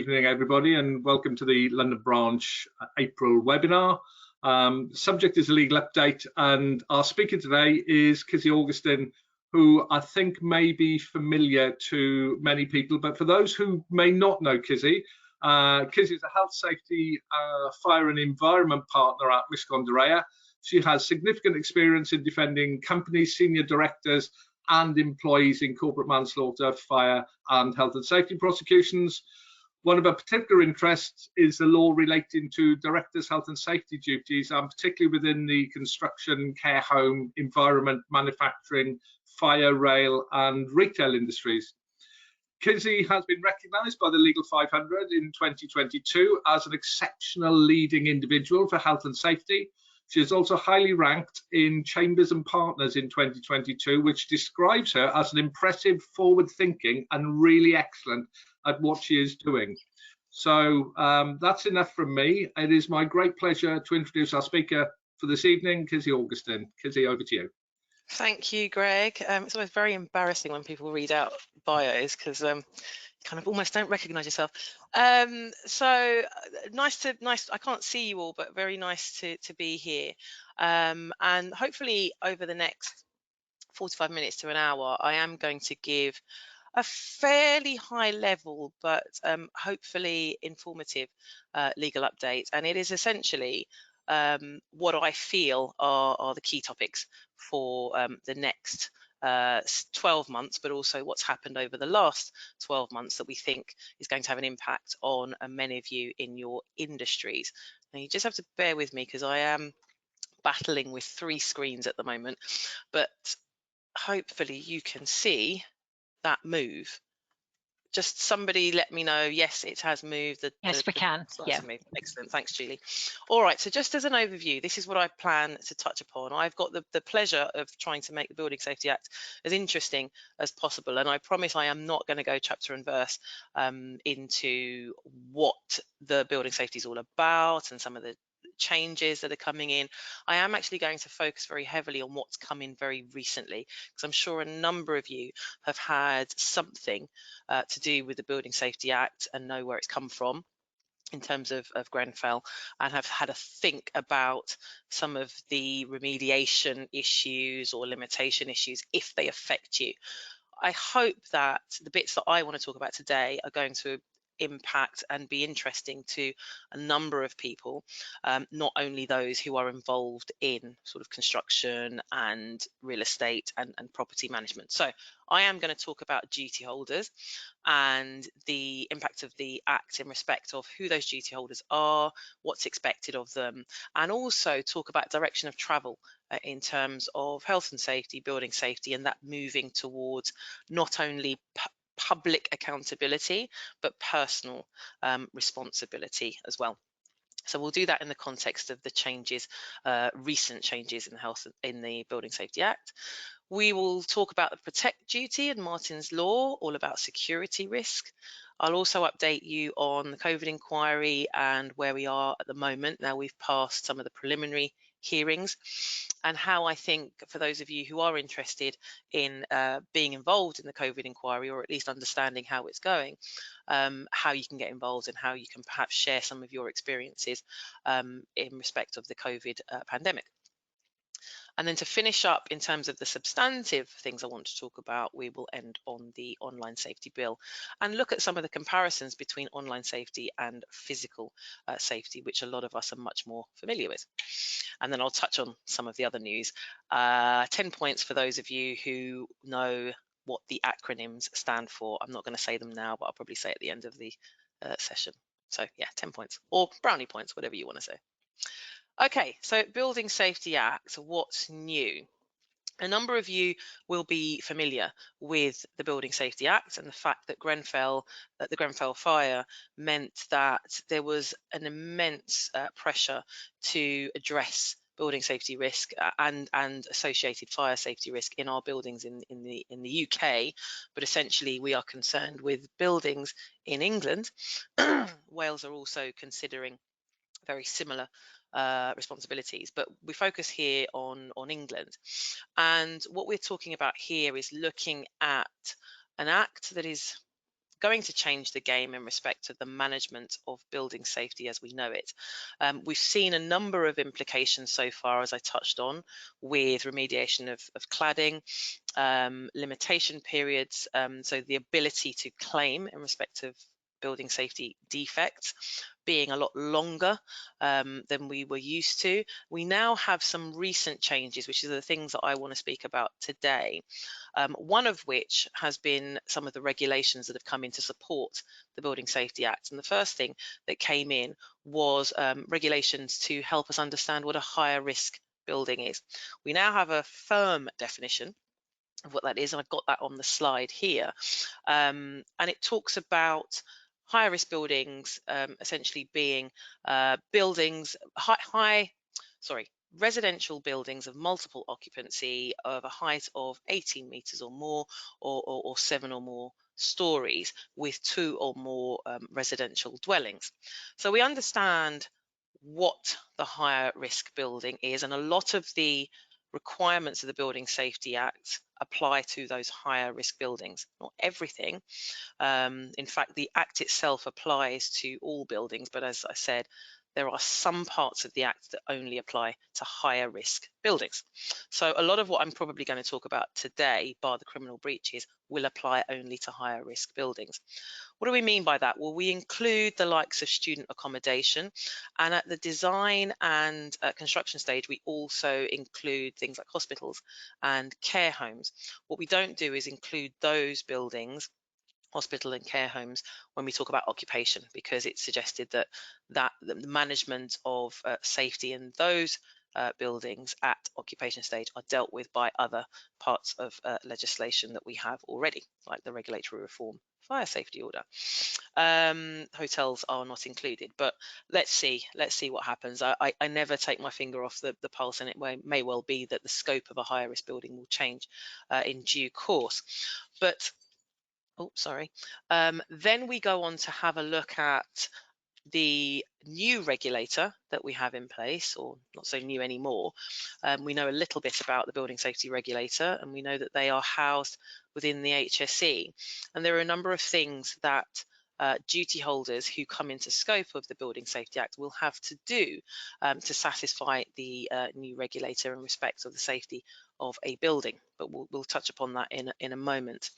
Evening, everybody, and welcome to the London Branch April webinar. Subject is a legal update, and our speaker today is Kizzy Augustin, who I think may be familiar to many people, but for those who may not know Kizzy, Kizzy is a health, safety, fire and environment partner at Miscondarea. She has significant experience in defending companies, senior directors and employees in corporate manslaughter, fire and health and safety prosecutions. One of her particular interests is the law relating to directors' health and safety duties, and particularly within the construction, care home, environment, manufacturing, fire, rail, and retail industries. Kizzy has been recognised by the Legal 500 in 2022 as an exceptional leading individual for health and safety. She is also highly ranked in Chambers and Partners in 2022, which describes her as an impressive, forward-thinking and really excellent at what she is doing. So that's enough from me. It is my great pleasure to introduce our speaker for this evening, Kizzy Augustin. Kizzy, over to you. Thank you, Greg. It's always very embarrassing when people read out bios because you kind of almost don't recognise yourself. So nice. I can't see you all, but very nice to be here. And hopefully over the next 45 minutes to an hour, I am going to give a fairly high level, but hopefully informative legal update. And it is essentially what I feel are the key topics for the next 12 months, but also what's happened over the last 12 months that we think is going to have an impact on many of you in your industries. Now, you just have to bear with me because I am battling with 3 screens at the moment, but hopefully you can see that move. Just somebody let me know. Yes, it has moved. Yes, we can. Yeah. Excellent. Thanks, Julie. All right. So just as an overview, this is what I plan to touch upon. I've got the pleasure of trying to make the Building Safety Act as interesting as possible. And I promise I am not going to go chapter and verse into what the building safety is all about and some of the changes that are coming in. I am actually going to focus very heavily on what's come in very recently, because I'm sure a number of you have had something to do with the Building Safety Act and know where it's come from in terms of Grenfell, and have had a think about some of the remediation issues or limitation issues if they affect you. I hope that the bits that I want to talk about today are going to impact and be interesting to a number of people, not only those who are involved in sort of construction and real estate and property management. So I am going to talk about duty holders and the impact of the Act in respect of who those duty holders are, what's expected of them, and also talk about direction of travel in terms of health and safety, building safety, and that moving towards not only public accountability, but personal responsibility as well. So we'll do that in the context of the changes, recent changes in the Building Safety Act. We will talk about the Protect Duty and Martin's Law, all about security risk. I'll also update you on the COVID inquiry and where we are at the moment. Now we've passed some of the preliminary hearings, and how I think for those of you who are interested in being involved in the COVID inquiry, or at least understanding how it's going, how you can get involved and how you can perhaps share some of your experiences in respect of the COVID pandemic. And then to finish up in terms of the substantive things I want to talk about, we will end on the online safety bill and look at some of the comparisons between online safety and physical safety, which a lot of us are much more familiar with. And then I'll touch on some of the other news. 10 points for those of you who know what the acronyms stand for. I'm not going to say them now, but I'll probably say at the end of the session. So yeah, 10 points or brownie points, whatever you want to say. Okay, so Building Safety Act, what's new? A number of you will be familiar with the Building Safety Act and the fact that the Grenfell fire meant that there was an immense pressure to address building safety risk and associated fire safety risk in our buildings in the UK, but essentially we are concerned with buildings in England. Wales are also considering very similar responsibilities, but we focus here on England. And what we're talking about here is looking at an act that is going to change the game in respect of the management of building safety as we know it. We've seen a number of implications so far, as I touched on, with remediation of cladding, limitation periods, so the ability to claim in respect of building safety defects being a lot longer than we were used to. We now have some recent changes, which are the things that I want to speak about today. One of which has been some of the regulations that have come in to support the Building Safety Act. And the first thing that came in was regulations to help us understand what a higher risk building is. We now have a firm definition of what that is. I've got that on the slide here. And it talks about higher risk buildings essentially being buildings, residential buildings of multiple occupancy of a height of 18 meters or more, or 7 or more stories with 2 or more residential dwellings. So we understand what the higher risk building is, and a lot of the requirements of the Building Safety Act apply to those higher risk buildings. Not everything. In fact, the Act itself applies to all buildings, but as I said, there are some parts of the Act that only apply to higher risk buildings. So a lot of what I'm probably going to talk about today, bar the criminal breaches, will apply only to higher risk buildings. What do we mean by that? Well, we include the likes of student accommodation, and at the design and construction stage, we also include things like hospitals and care homes. What we don't do is include those buildings, hospital and care homes, when we talk about occupation, because it's suggested that the management of safety in those buildings at occupation stage are dealt with by other parts of legislation that we have already, like the Regulatory Reform Fire Safety Order. Hotels are not included, but let's see what happens. I never take my finger off the pulse, and it may well be that the scope of a higher risk building will change in due course. But then we go on to have a look at the new regulator that we have in place, or not so new anymore. We know a little bit about the Building Safety Regulator, and we know that they are housed within the HSE. And there are a number of things that duty holders who come into scope of the Building Safety Act will have to do to satisfy the new regulator in respect of the safety of a building. But we'll touch upon that in a moment.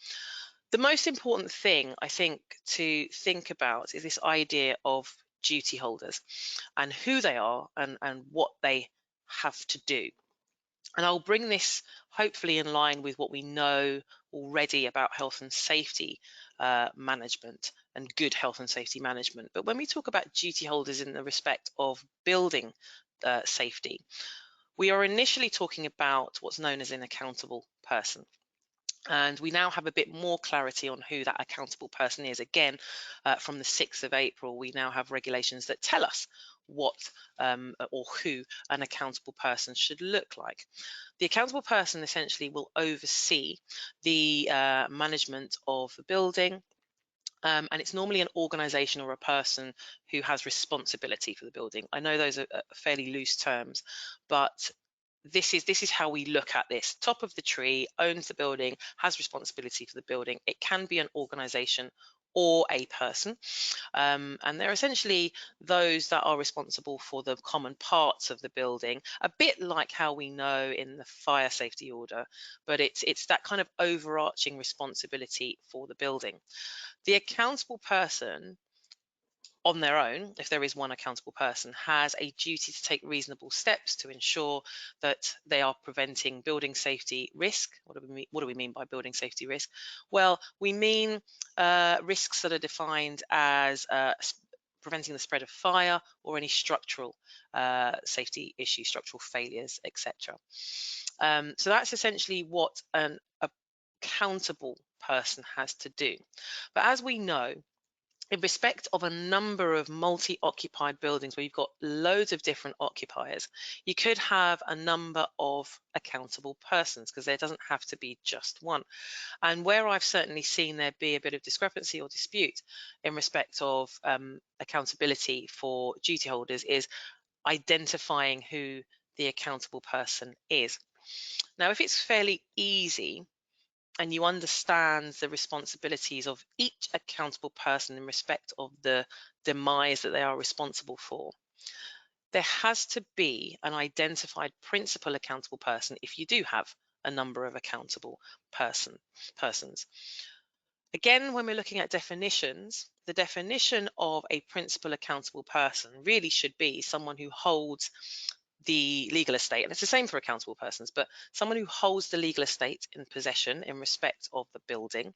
The most important thing, I think, to think about is this idea of duty holders and who they are and what they have to do. And I'll bring this hopefully in line with what we know already about health and safety management and good health and safety management. But when we talk about duty holders in the respect of building safety, we are initially talking about what's known as an accountable person. And we now have a bit more clarity on who that accountable person is. Again, from the 6th of April, we now have regulations that tell us what or who an accountable person should look like. The accountable person essentially will oversee the management of the building, and it's normally an organisation or a person who has responsibility for the building. I know those are fairly loose terms, but this is how we look at this. Top of the tree, owns the building, has responsibility for the building. It can be an organisation or a person, and they're essentially those that are responsible for the common parts of the building, a bit like how we know in the fire safety order, but it's that kind of overarching responsibility for the building. The accountable person on their own, if there is one accountable person, has a duty to take reasonable steps to ensure that they are preventing building safety risk. What do we mean by building safety risk? Well, we mean risks that are defined as preventing the spread of fire or any structural safety issues, structural failures, etc. So that's essentially what an accountable person has to do. But as we know, in respect of a number of multi-occupied buildings where you've got loads of different occupiers, you could have a number of accountable persons, because there doesn't have to be just one. And where I've certainly seen there be a bit of discrepancy or dispute in respect of accountability for duty holders is identifying who the accountable person is. Now, if it's fairly easy and you understand the responsibilities of each accountable person in respect of the demise that they are responsible for, there has to be an identified principal accountable person if you do have a number of accountable persons. Again, when we're looking at definitions, the definition of a principal accountable person really should be someone who holds the legal estate, and it's the same for accountable persons, but someone who holds the legal estate in possession in respect of the building,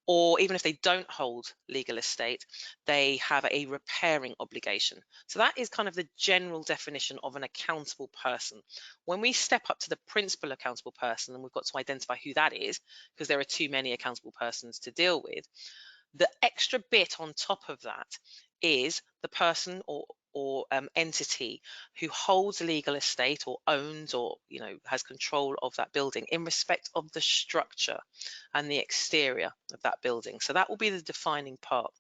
or even if they don't hold legal estate, they have a repairing obligation. So that is kind of the general definition of an accountable person. When we step up to the principal accountable person, and we've got to identify who that is, because there are too many accountable persons to deal with, the extra bit on top of that is the person or entity who holds legal estate or owns or has control of that building in respect of the structure and the exterior of that building. So that will be the defining part.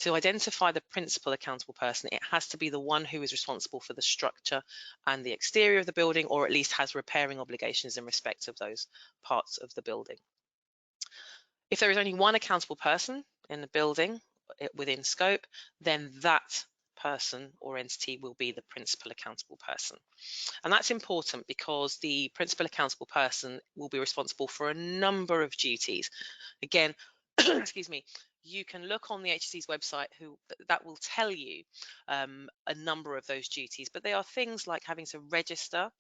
To identify the principal accountable person, it has to be the one who is responsible for the structure and the exterior of the building, or at least has repairing obligations in respect of those parts of the building. If there is only one accountable person in the building within scope, then that person or entity will be the principal accountable person. And that's important because the principal accountable person will be responsible for a number of duties. Again, excuse me, you can look on the HSE's website that will tell you a number of those duties, but they are things like having to register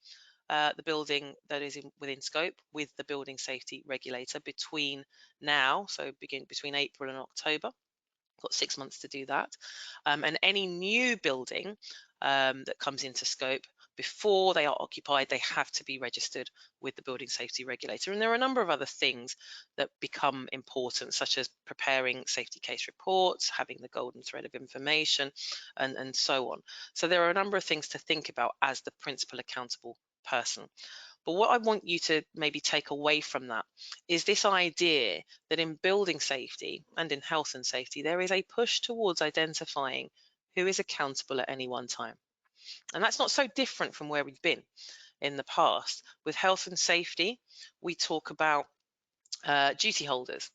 the building that is within scope with the building safety regulator between now, so between April and October. Got 6 months to do that. And any new building that comes into scope, before they are occupied, they have to be registered with the building safety regulator. And there are a number of other things that become important, such as preparing safety case reports, having the golden thread of information, and so on. So there are a number of things to think about as the principal accountable person. But what I want you to maybe take away from that is this idea that in building safety and in health and safety, there is a push towards identifying who is accountable at any one time. And that's not so different from where we've been in the past. With health and safety, we talk about duty holders.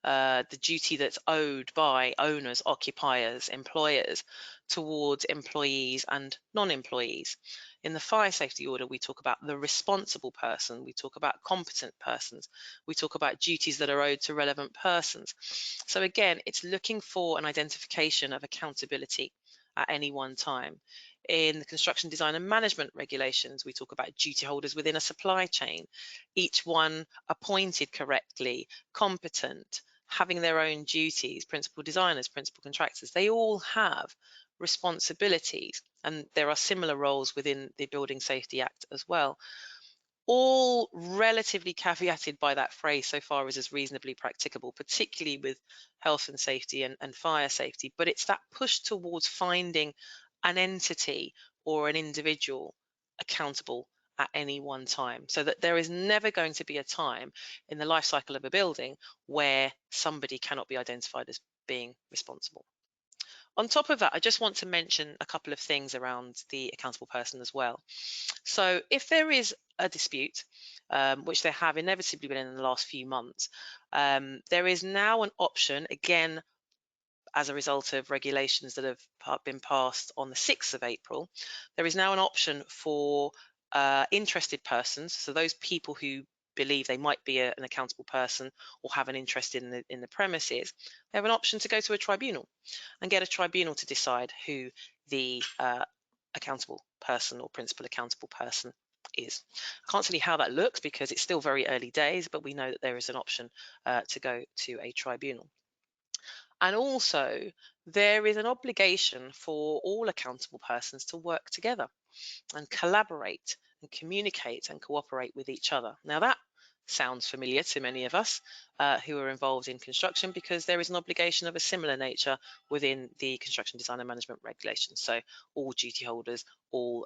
The duty that's owed by owners, occupiers, employers towards employees and non-employees. In the fire safety order, we talk about the responsible person, we talk about competent persons, we talk about duties that are owed to relevant persons. So again, it's looking for an identification of accountability at any one time. In the construction design and management regulations, we talk about duty holders within a supply chain, each one appointed correctly, competent, having their own duties, principal designers, principal contractors, they all have responsibilities, and there are similar roles within the Building Safety Act as well, all relatively caveated by that phrase so far as is reasonably practicable, particularly with health and safety and fire safety. But it's that push towards finding an entity or an individual accountable at any one time, so that there is never going to be a time in the life cycle of a building where somebody cannot be identified as being responsible. On top of that, I just want to mention a couple of things around the accountable person as well. So if there is a dispute, which there have inevitably been in the last few months, there is now an option, again, as a result of regulations that have been passed on the 6th of April, there is now an option for interested persons, so those people who believe they might be an accountable person or have an interest in the premises, they have an option to go to a tribunal and get a tribunal to decide who the accountable person or principal accountable person is. I can't tell you how that looks because it's still very early days, but we know that there is an option to go to a tribunal. And also, there is an obligation for all accountable persons to work together and collaborate and communicate and cooperate with each other. Now that sounds familiar to many of us who are involved in construction, because there is an obligation of a similar nature within the construction design and management regulations. So all duty holders, all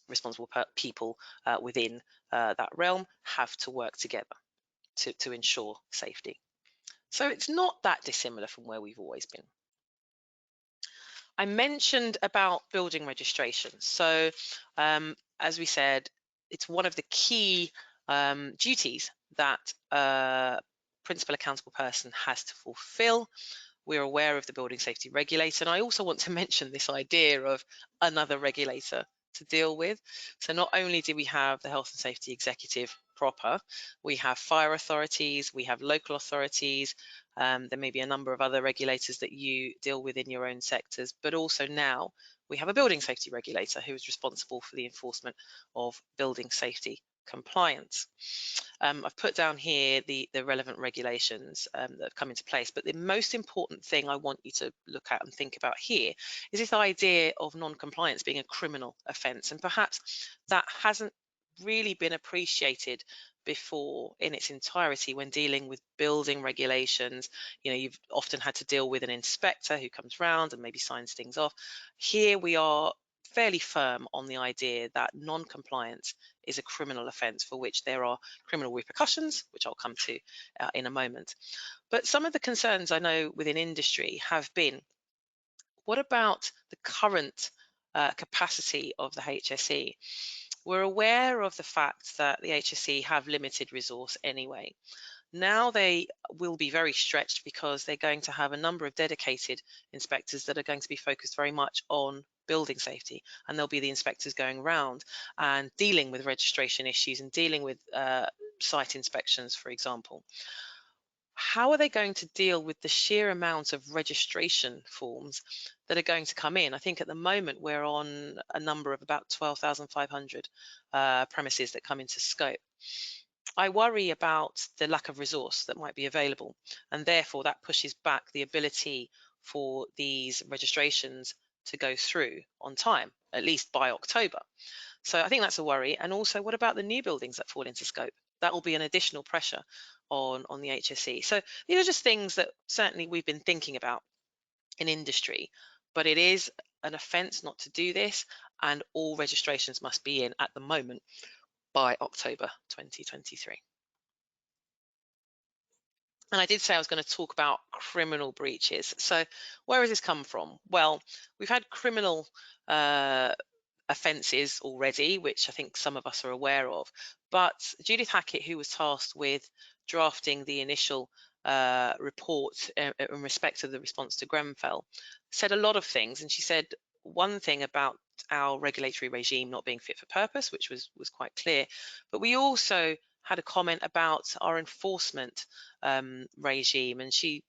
responsible people within that realm have to work together to ensure safety. So it's not that dissimilar from where we've always been. I mentioned about building registration. So as we said, it's one of the key duties that a principal accountable person has to fulfill. We're aware of the building safety regulator, and I also want to mention this idea of another regulator to deal with. So not only do we have the health and safety executive proper, we have fire authorities, we have local authorities, there may be a number of other regulators that you deal with in your own sectors, but also now we have a building safety regulator who is responsible for the enforcement of building safety compliance. I've put down here the relevant regulations that have come into place, but the most important thing I want you to look at and think about here is this idea of non-compliance being a criminal offence, and perhaps that hasn't really been appreciated before in its entirety when dealing with building regulations. You know, you've often had to deal with an inspector who comes round and maybe signs things off. Here we are fairly firm on the idea that non-compliance is a criminal offence for which there are criminal repercussions, which I'll come to in a moment. But some of the concerns I know within industry have been, what about the current capacity of the HSE? We're aware of the fact that the HSE have limited resource anyway. Now they will be very stretched because they're going to have a number of dedicated inspectors that are going to be focused very much on building safety, and there'll be the inspectors going around and dealing with registration issues and dealing with site inspections, for example. How are they going to deal with the sheer amount of registration forms that are going to come in? I think at the moment we're on a number of about 12,500 premises that come into scope. I worry about the lack of resource that might be available, and therefore that pushes back the ability for these registrations to go through on time, at least by October. So I think that's a worry. And also, what about the new buildings that fall into scope? That will be an additional pressure on the HSE. So these are just things that certainly we've been thinking about in industry, but it is an offence not to do this, and all registrations must be in at the moment by October 2023. And I did say I was going to talk about criminal breaches. So where has this come from? Well, we've had criminal offences already, which I think some of us are aware of. But Judith Hackett, who was tasked with drafting the initial report in respect of the response to Grenfell, said a lot of things. And she said one thing about our regulatory regime not being fit for purpose, which was quite clear. But we also had a comment about our enforcement regime, and she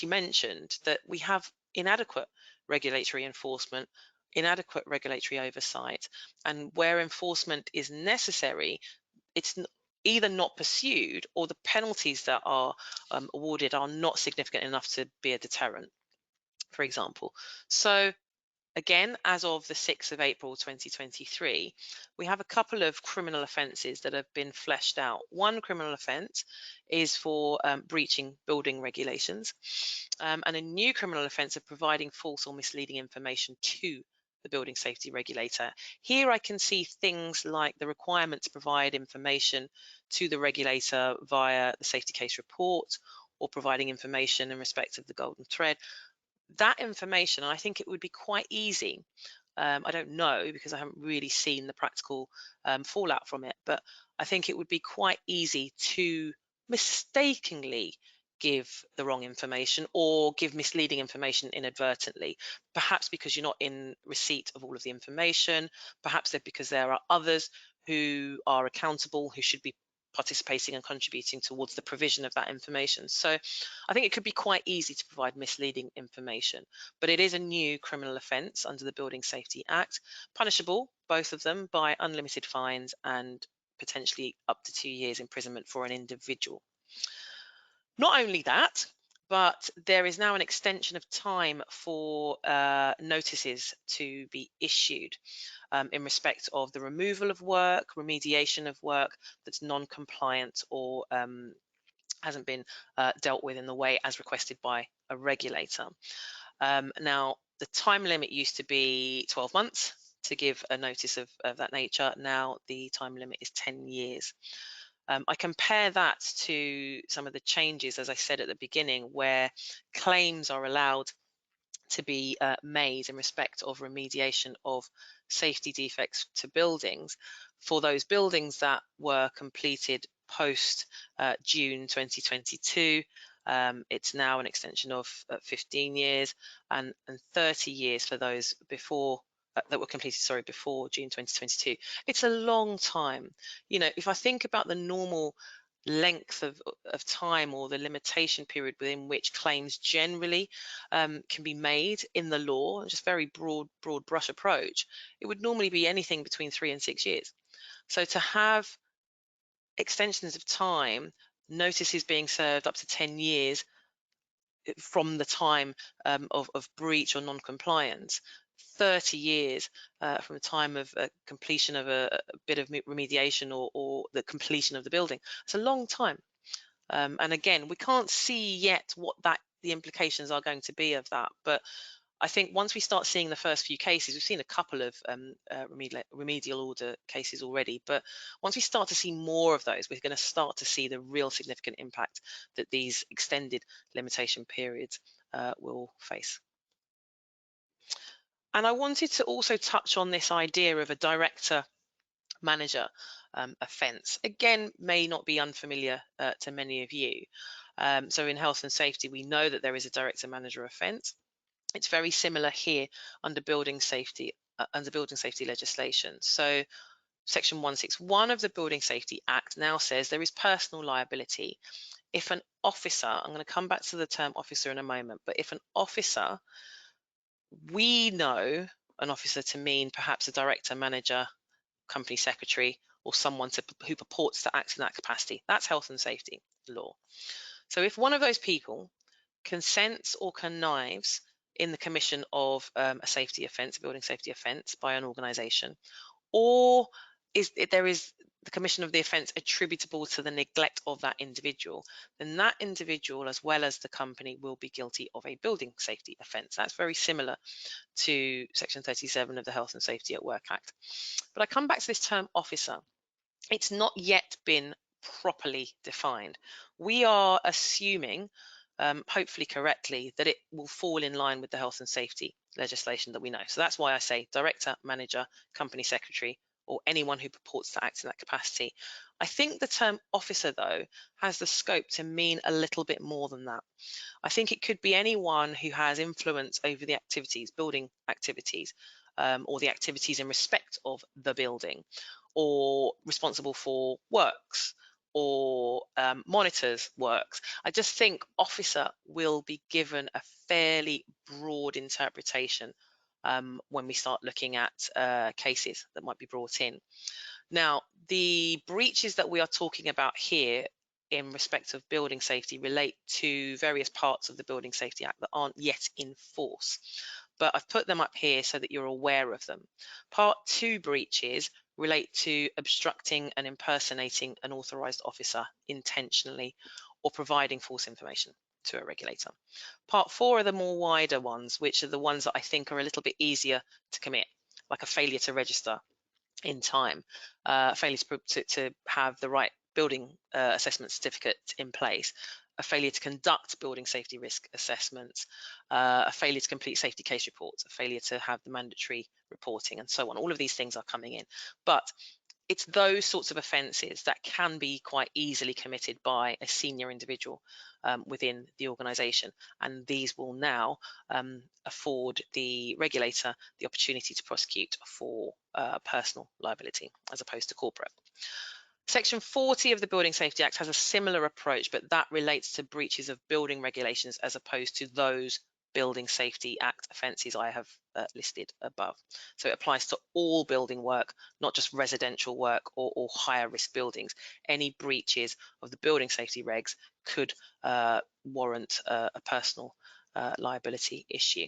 mentioned that we have inadequate regulatory enforcement, inadequate regulatory oversight, and where enforcement is necessary, it's either not pursued or the penalties that are awarded are not significant enough to be a deterrent, for example. So again, as of the 6th of April 2023, we have a couple of criminal offences that have been fleshed out. One criminal offence is for breaching building regulations, and a new criminal offence of providing false or misleading information to the building safety regulator. Here I can see things like the requirement to provide information to the regulator via the safety case report, or providing information in respect of the golden thread. That information, I think it would be quite easy. I don't know because I haven't really seen the practical fallout from it, but I think it would be quite easy to mistakenly give the wrong information or give misleading information inadvertently, perhaps because you're not in receipt of all of the information, perhaps because there are others who are accountable who should be participating and contributing towards the provision of that information. So I think it could be quite easy to provide misleading information, but it is a new criminal offence under the Building Safety Act, punishable, both of them, by unlimited fines and potentially up to 2 years imprisonment for an individual. Not only that, but there is now an extension of time for notices to be issued in respect of the removal of work, remediation of work that's non-compliant or hasn't been dealt with in the way as requested by a regulator. Now, the time limit used to be 12 months to give a notice of that nature. Now the time limit is 10 years. I compare that to some of the changes, as I said at the beginning, where claims are allowed to be made in respect of remediation of safety defects to buildings for those buildings that were completed post June 2022. It's now an extension of 15 years and 30 years for those before that were completed, sorry, before June 2022. It's a long time. You know, if I think about the normal length of time or the limitation period within which claims generally can be made in the law, just very broad brush approach, it would normally be anything between 3 and 6 years. So to have extensions of time, notices being served up to 10 years from the time of breach or non-compliance, 30 years from the time of completion of a bit of remediation or the completion of the building. It's a long time. And again, we can't see yet what the implications are going to be of that. But I think once we start seeing the first few cases, we've seen a couple of remedial order cases already, but once we start to see more of those, we're going to start to see the real significant impact that these extended limitation periods will face. And I wanted to also touch on this idea of a director manager offence. Again, may not be unfamiliar to many of you. So in health and safety, we know that there is a director manager offence. It's very similar here under building safety legislation. So Section 161 of the Building Safety Act now says there is personal liability if an officer, I'm going to come back to the term officer in a moment, but if an officer, we know an officer to mean perhaps a director, manager, company secretary, or someone who purports to act in that capacity. That's health and safety law. So if one of those people consents or connives in the commission of a safety offence, a building safety offence by an organisation, or there is the commission of the offence attributable to the neglect of that individual, then that individual, as well as the company, will be guilty of a building safety offence. That's very similar to Section 37 of the Health and Safety at Work Act. But I come back to this term officer. It's not yet been properly defined. We are assuming, hopefully correctly, that it will fall in line with the health and safety legislation that we know. So that's why I say director, manager, company secretary, or anyone who purports to act in that capacity. I think the term officer, though, has the scope to mean a little bit more than that. I think it could be anyone who has influence over the activities, building activities, or the activities in respect of the building, or responsible for works, or monitors works. I just think officer will be given a fairly broad interpretation when we start looking at cases that might be brought in. Now, the breaches that we are talking about here in respect of building safety relate to various parts of the Building Safety Act that aren't yet in force, but I've put them up here so that you're aware of them. Part 2 breaches relate to obstructing and impersonating an authorised officer intentionally or providing false information to a regulator. Part 4 are the more wider ones, which are the ones that I think are a little bit easier to commit, like a failure to register in time, failure to have the right building assessment certificate in place, a failure to conduct building safety risk assessments, a failure to complete safety case reports, a failure to have the mandatory reporting, and so on. All of these things are coming in, but it's those sorts of offences that can be quite easily committed by a senior individual within the organisation, and these will now afford the regulator the opportunity to prosecute for personal liability as opposed to corporate. Section 40 of the Building Safety Act has a similar approach, but that relates to breaches of building regulations as opposed to those Building Safety Act offences I have listed above. So it applies to all building work, not just residential work or higher risk buildings. Any breaches of the building safety regs could warrant a personal liability issue.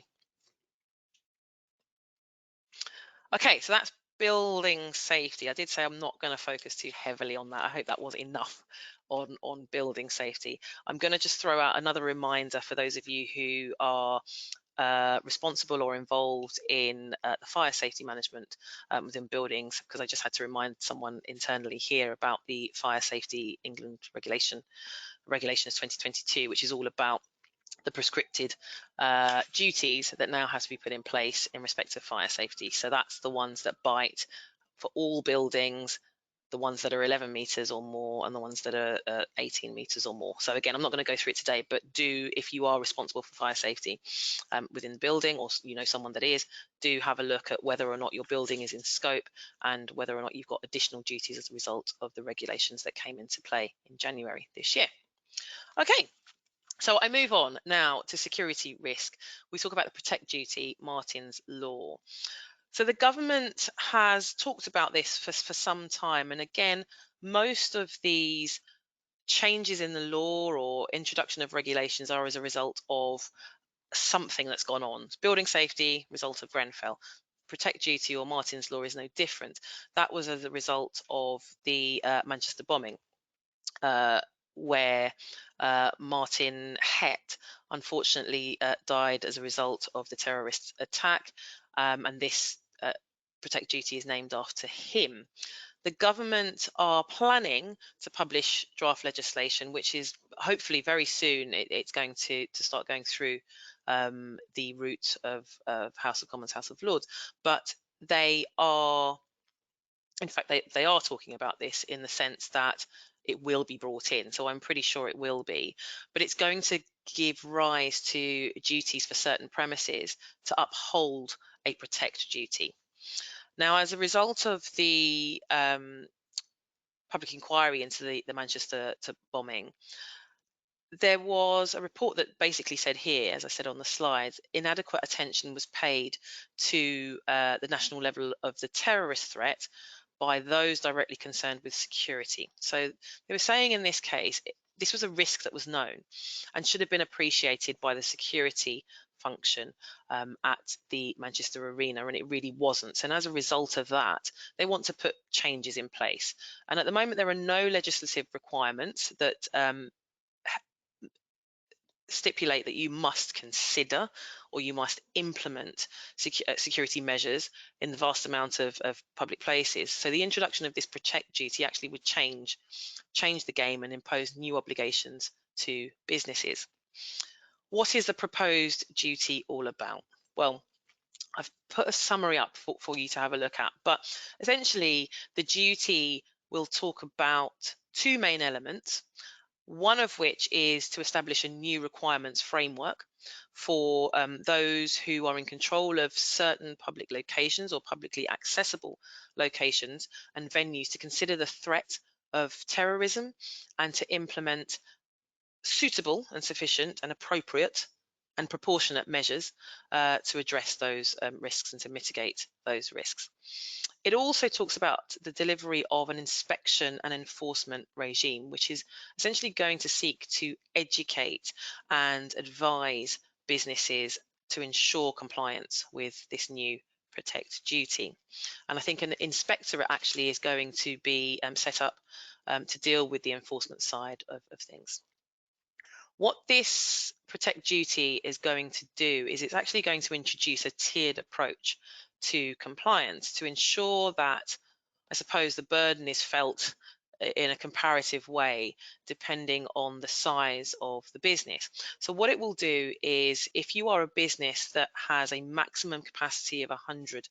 Okay, so that's building safety. I did say I'm not going to focus too heavily on that. I hope that was enough on building safety. I'm going to just throw out another reminder for those of you who are responsible or involved in the fire safety management within buildings, because I just had to remind someone internally here about the Fire Safety England Regulations 2022, which is all about the prescripted duties that now have to be put in place in respect of fire safety. So that's the ones that bite for all buildings, the ones that are 11 meters or more and the ones that are 18 meters or more. So again, I'm not going to go through it today, but do, if you are responsible for fire safety within the building, or you know someone that is, do have a look at whether or not your building is in scope and whether or not you've got additional duties as a result of the regulations that came into play in January this year. Okay. So I move on now to security risk. We talk about the protect duty, Martin's Law. So the government has talked about this for some time. And again, most of these changes in the law or introduction of regulations are as a result of something that's gone on. Building safety, result of Grenfell. Protect duty or Martin's Law is no different. That was as a result of the Manchester bombing, where Martin Hett unfortunately died as a result of the terrorist attack, and this protect duty is named after him. The government are planning to publish draft legislation, which is hopefully very soon. It's going to start going through the route of House of Commons, House of Lords, but they are, in fact, they are talking about this in the sense that it will be brought in. So I'm pretty sure it will be, but it's going to give rise to duties for certain premises to uphold a protect duty. Now, as a result of the public inquiry into the Manchester bombing, there was a report that basically said here, as I said on the slides, inadequate attention was paid to the national level of the terrorist threat by those directly concerned with security. So they were saying in this case, this was a risk that was known and should have been appreciated by the security function at the Manchester Arena, and it really wasn't. And as a result of that, they want to put changes in place. And at the moment, there are no legislative requirements that stipulate that you must consider or you must implement security measures in the vast amount of public places. So the introduction of this protect duty actually would change the game and impose new obligations to businesses. What is the proposed duty all about? Well, I've put a summary up for you to have a look at, but essentially the duty will talk about two main elements. One of which is to establish a new requirements framework for those who are in control of certain public locations or publicly accessible locations and venues to consider the threat of terrorism and to implement suitable and sufficient and appropriate and proportionate measures to address those risks and to mitigate those risks. It also talks about the delivery of an inspection and enforcement regime, which is essentially going to seek to educate and advise businesses to ensure compliance with this new protect duty. And I think an inspectorate actually is going to be set up to deal with the enforcement side of things. What this protect duty is going to do is it's actually going to introduce a tiered approach to compliance to ensure that, I suppose, the burden is felt in a comparative way depending on the size of the business. So what it will do is if you are a business that has a maximum capacity of 100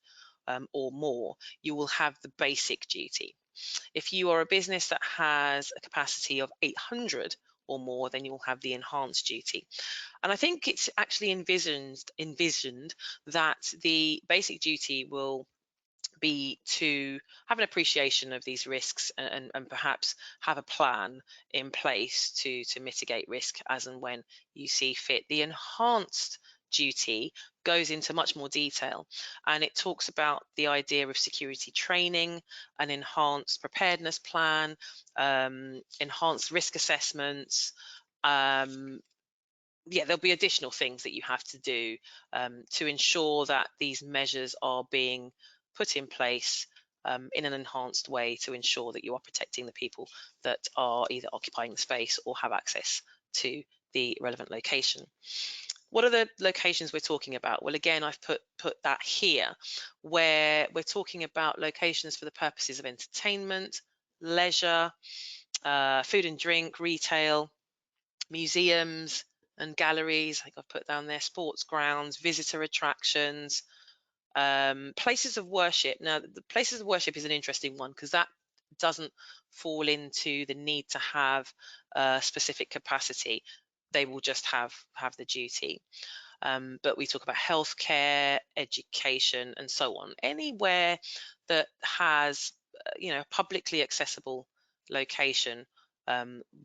or more, you will have the basic duty. If you are a business that has a capacity of 800 or more, then you will have the enhanced duty. And I think it's actually envisioned that the basic duty will be to have an appreciation of these risks and perhaps have a plan in place to mitigate risk as and when you see fit. The enhanced duty goes into much more detail, and it talks about the idea of security training, an enhanced preparedness plan, enhanced risk assessments. Yeah, there'll be additional things that you have to do to ensure that these measures are being put in place in an enhanced way to ensure that you are protecting the people that are either occupying the space or have access to the relevant location. What are the locations we're talking about? Well, again, I've put that here, where we're talking about locations for the purposes of entertainment, leisure, food and drink, retail, museums and galleries. I think I've put down there sports grounds, visitor attractions, places of worship. Now, the places of worship is an interesting one because that doesn't fall into the need to have a specific capacity, they will just have the duty. But we talk about healthcare, education, and so on. Anywhere that has, publicly accessible location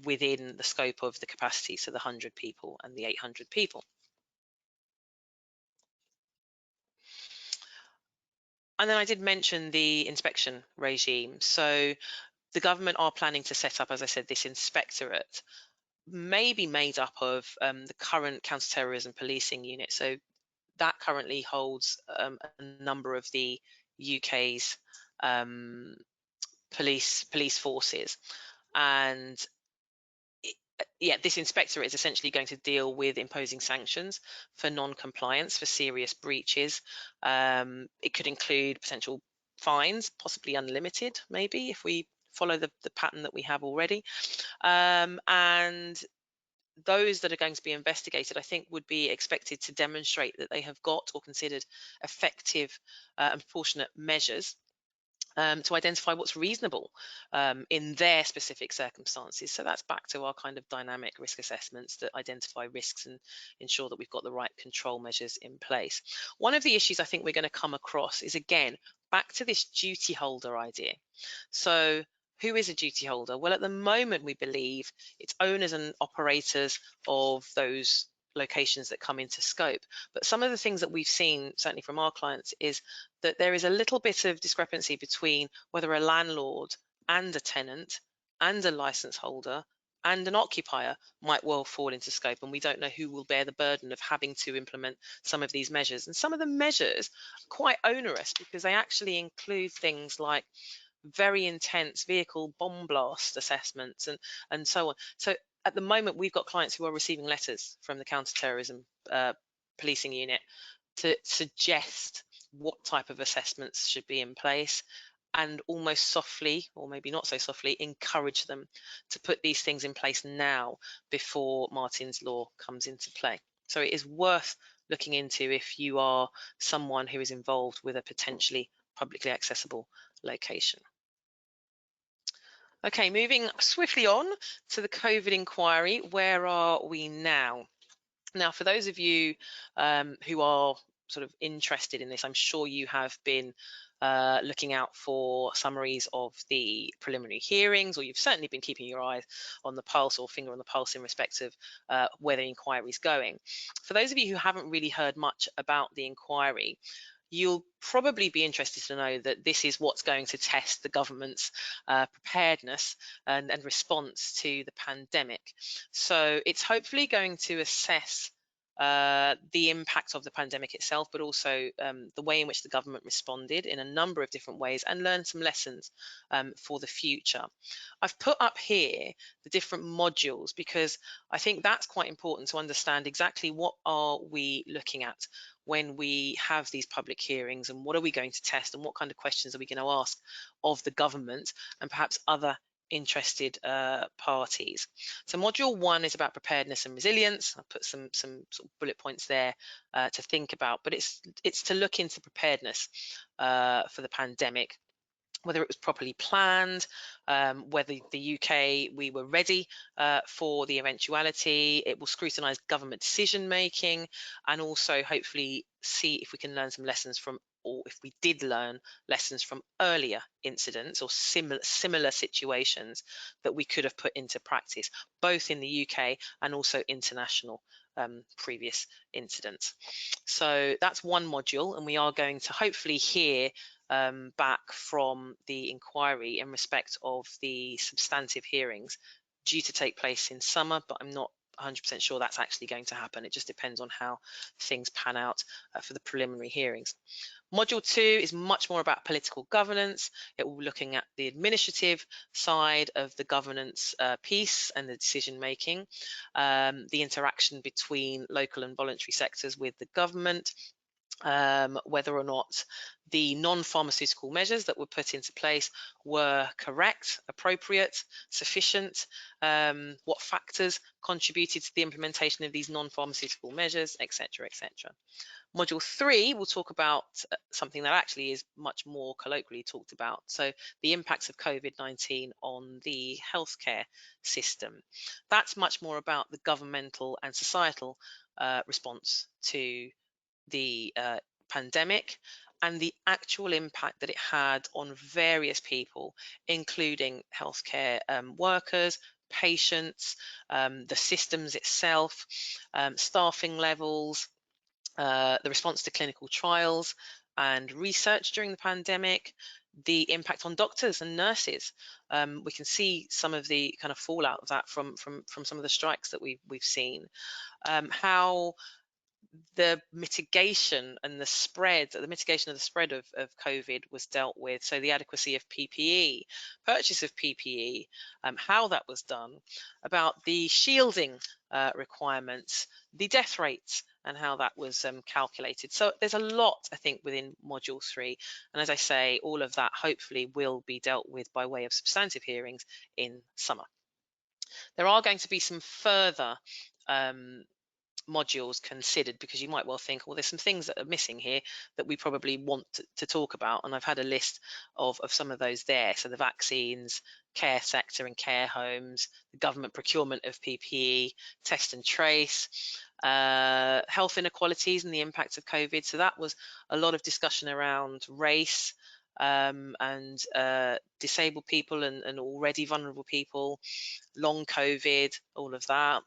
within the scope of the capacity, so the 100 people and the 800 people. And then I did mention the inspection regime. So the government are planning to set up, as I said, this inspectorate, may be made up of the current counterterrorism policing unit. So that currently holds a number of the UK's police forces, and this inspectorate is essentially going to deal with imposing sanctions for non-compliance, for serious breaches. It could include potential fines, possibly unlimited, maybe, if we follow the pattern that we have already. And those that are going to be investigated, I think, would be expected to demonstrate that they have got or considered effective and proportionate measures to identify what's reasonable in their specific circumstances. So that's back to our kind of dynamic risk assessments that identify risks and ensure that we've got the right control measures in place. One of the issues I think we're going to come across is, again, back to this duty holder idea. So who is a duty holder? Well, at the moment, we believe it's owners and operators of those locations that come into scope. But some of the things that we've seen, certainly from our clients, is that there is a little bit of discrepancy between whether a landlord and a tenant and a license holder and an occupier might well fall into scope, and we don't know who will bear the burden of having to implement some of these measures. And some of the measures are quite onerous because they actually include things like very intense vehicle bomb blast assessments and so on. So at the moment, we've got clients who are receiving letters from the counterterrorism policing unit to suggest what type of assessments should be in place, and almost softly, or maybe not so softly, encourage them to put these things in place now before Martin's Law comes into play. So it is worth looking into if you are someone who is involved with a potentially publicly accessible location. Okay, moving swiftly on to the COVID inquiry. Where are we now? Now, for those of you who are sort of interested in this, I'm sure you have been looking out for summaries of the preliminary hearings, or you've certainly been keeping your eye on the pulse or finger on the pulse in respect of where the inquiry is going. For those of you who haven't really heard much about the inquiry, you'll probably be interested to know that this is what's going to test the government's preparedness and response to the pandemic. So it's hopefully going to assess the impact of the pandemic itself, but also the way in which the government responded in a number of different ways, and learn some lessons for the future. I've put up here the different modules because I think that's quite important to understand exactly what are we looking at when we have these public hearings, and what are we going to test, and what kind of questions are we going to ask of the government and perhaps other interested parties. So module 1 is about preparedness and resilience. I'll put some sort of bullet points there to think about, but it's to look into preparedness for the pandemic, whether it was properly planned, whether the UK, we were ready for the eventuality. It will scrutinise government decision making, and also hopefully see if we can learn some lessons from, or if we did learn lessons from earlier incidents or similar situations that we could have put into practice, both in the UK and also international previous incidents. So that's one module, and we are going to hopefully hear back from the inquiry in respect of the substantive hearings due to take place in summer, but I'm not 100% sure that's actually going to happen. It just depends on how things pan out for the preliminary hearings. Module 2 is much more about political governance. It will be looking at the administrative side of the governance piece and the decision making, the interaction between local and voluntary sectors with the government, whether or not the non-pharmaceutical measures that were put into place were correct, appropriate, sufficient, what factors contributed to the implementation of these non-pharmaceutical measures, etc., etc. Module 3 will talk about something that actually is much more colloquially talked about. So the impacts of COVID-19 on the healthcare system. That's much more about the governmental and societal response to the pandemic and the actual impact that it had on various people, including healthcare workers, patients, the systems itself, staffing levels, the response to clinical trials and research during the pandemic, the impact on doctors and nurses. We can see some of the kind of fallout of that from some of the strikes that we've seen. How the mitigation and the mitigation of the spread of COVID was dealt with. So the adequacy of PPE, purchase of PPE, how that was done, about the shielding requirements, the death rates, and how that was calculated. So there's a lot, I think, within Module 3. And as I say, all of that hopefully will be dealt with by way of substantive hearings in summer. There are going to be some further modules considered, because you might well think, well, there's some things that are missing here that we probably want to talk about, and I've had a list of some of those there. So the vaccines, care sector and care homes, the government procurement of PPE, test and trace, health inequalities and the impacts of COVID. So that was a lot of discussion around race, and disabled people and already vulnerable people, long COVID, all of that.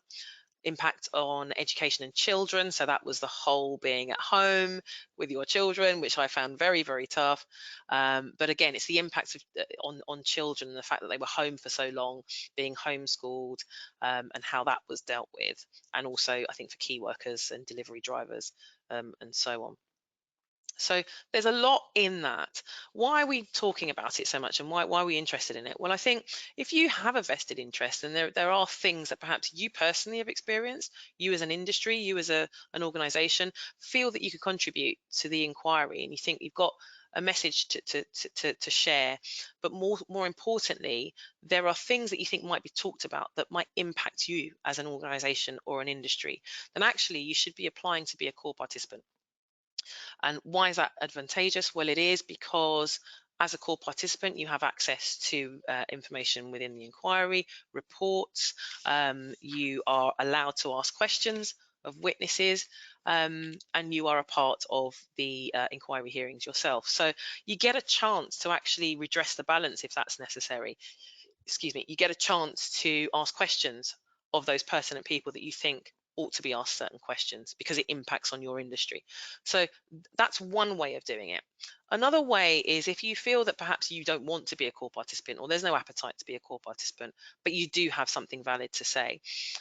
Impact on education and children. So that was the whole being at home with your children, which I found very, very tough. But again, it's the impacts of, on children and the fact that they were home for so long, being homeschooled, and how that was dealt with. And also, I think, for key workers and delivery drivers, and so on. So there's a lot in that. Why are we talking about it so much, and why are we interested in it? Well, I think if you have a vested interest, and there are things that perhaps you personally have experienced, you as an industry, you as an organisation, feel that you could contribute to the inquiry, and you think you've got a message to share, but more importantly, there are things that you think might be talked about that might impact you as an organisation or an industry, then actually you should be applying to be a core participant. And why is that advantageous? Well, it is because as a core participant, you have access to information within the inquiry, reports, you are allowed to ask questions of witnesses, and you are a part of the inquiry hearings yourself. So you get a chance to actually redress the balance if that's necessary. Excuse me, you get a chance to ask questions of those pertinent people that you think ought to be asked certain questions because it impacts on your industry. So that's one way of doing it. Another way is if you feel that perhaps you don't want to be a core participant, or there's no appetite to be a core participant, but you do have something valid to say,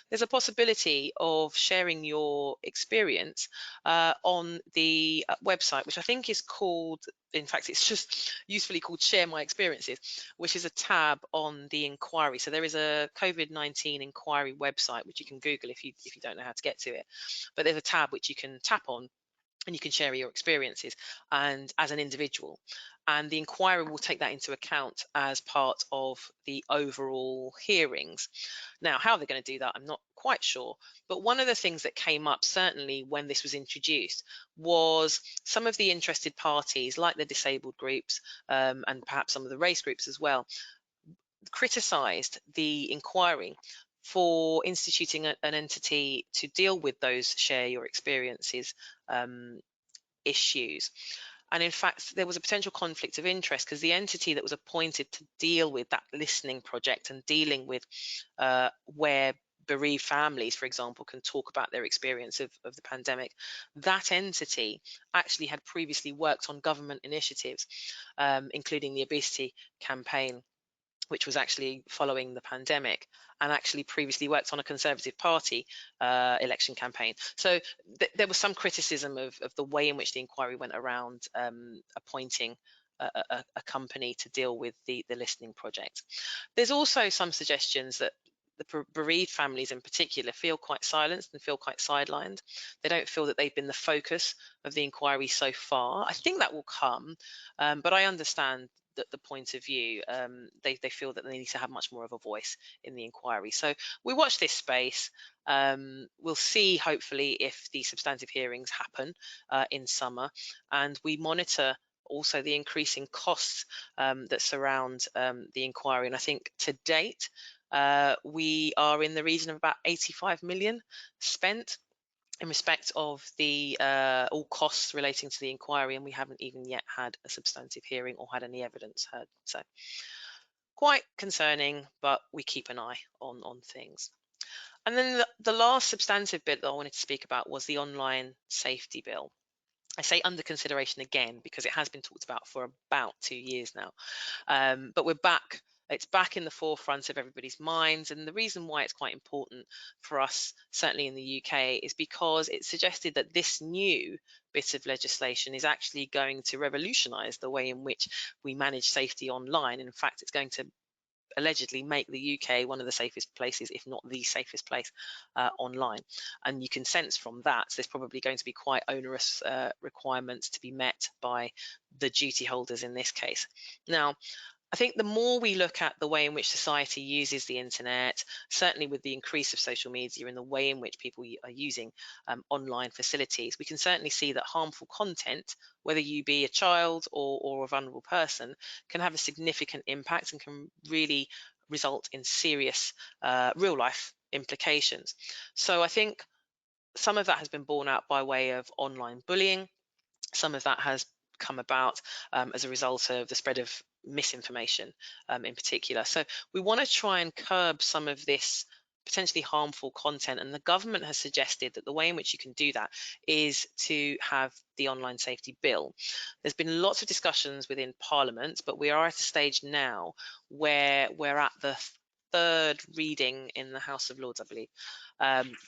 there's a possibility of sharing your experience on the website, which I think is called, in fact, it's just usefully called Share My Experiences, which is a tab on the inquiry. So there is a COVID-19 inquiry website, which you can Google if you don't know how to get to it. But there's a tab which you can tap on, and you can share your experiences and as an individual, and the inquiry will take that into account as part of the overall hearings. Now, how they're going to do that, I'm not quite sure, but one of the things that came up certainly when this was introduced was some of the interested parties, like the disabled groups, and perhaps some of the race groups as well, criticised the inquiry for instituting an entity to deal with those share your experiences issues. And in fact, there was a potential conflict of interest because the entity that was appointed to deal with that listening project and dealing with where bereaved families, for example, can talk about their experience of the pandemic, that entity actually had previously worked on government initiatives, including the obesity campaign, which was actually following the pandemic, and actually previously worked on a Conservative Party election campaign. So there was some criticism of the way in which the inquiry went around appointing a company to deal with the listening project. There's also some suggestions that the bereaved families in particular feel quite silenced and feel quite sidelined. They don't feel that they've been the focus of the inquiry so far. I think that will come, but I understand that the point of view. They feel that they need to have much more of a voice in the inquiry. So we watch this space. We'll see, hopefully, if the substantive hearings happen in summer, and we monitor also the increasing costs that surround the inquiry. And I think to date, we are in the region of about 85 million spent in respect of the all costs relating to the inquiry, and we haven't even yet had a substantive hearing or had any evidence heard. So quite concerning, but we keep an eye on things. And then the last substantive bit that I wanted to speak about was the online safety bill. I say under consideration again because it has been talked about for about 2 years now, but we're back. It's back in the forefront of everybody's minds, and the reason why it's quite important for us, certainly in the UK, is because it's suggested that this new bit of legislation is actually going to revolutionise the way in which we manage safety online. In fact, it's going to allegedly make the UK one of the safest places, if not the safest place online. And you can sense from that there's probably going to be quite onerous requirements to be met by the duty holders in this case. Now, I think the more we look at the way in which society uses the internet, certainly with the increase of social media and the way in which people are using online facilities, we can certainly see that harmful content, whether you be a child or a vulnerable person, can have a significant impact and can really result in serious real life implications. So I think some of that has been borne out by way of online bullying. Some of that has come about as a result of the spread of misinformation in particular. So we want to try and curb some of this potentially harmful content, and the government has suggested that the way in which you can do that is to have the online safety bill. There's been lots of discussions within Parliament, but we are at a stage now where we're at the third reading in the House of Lords, I believe.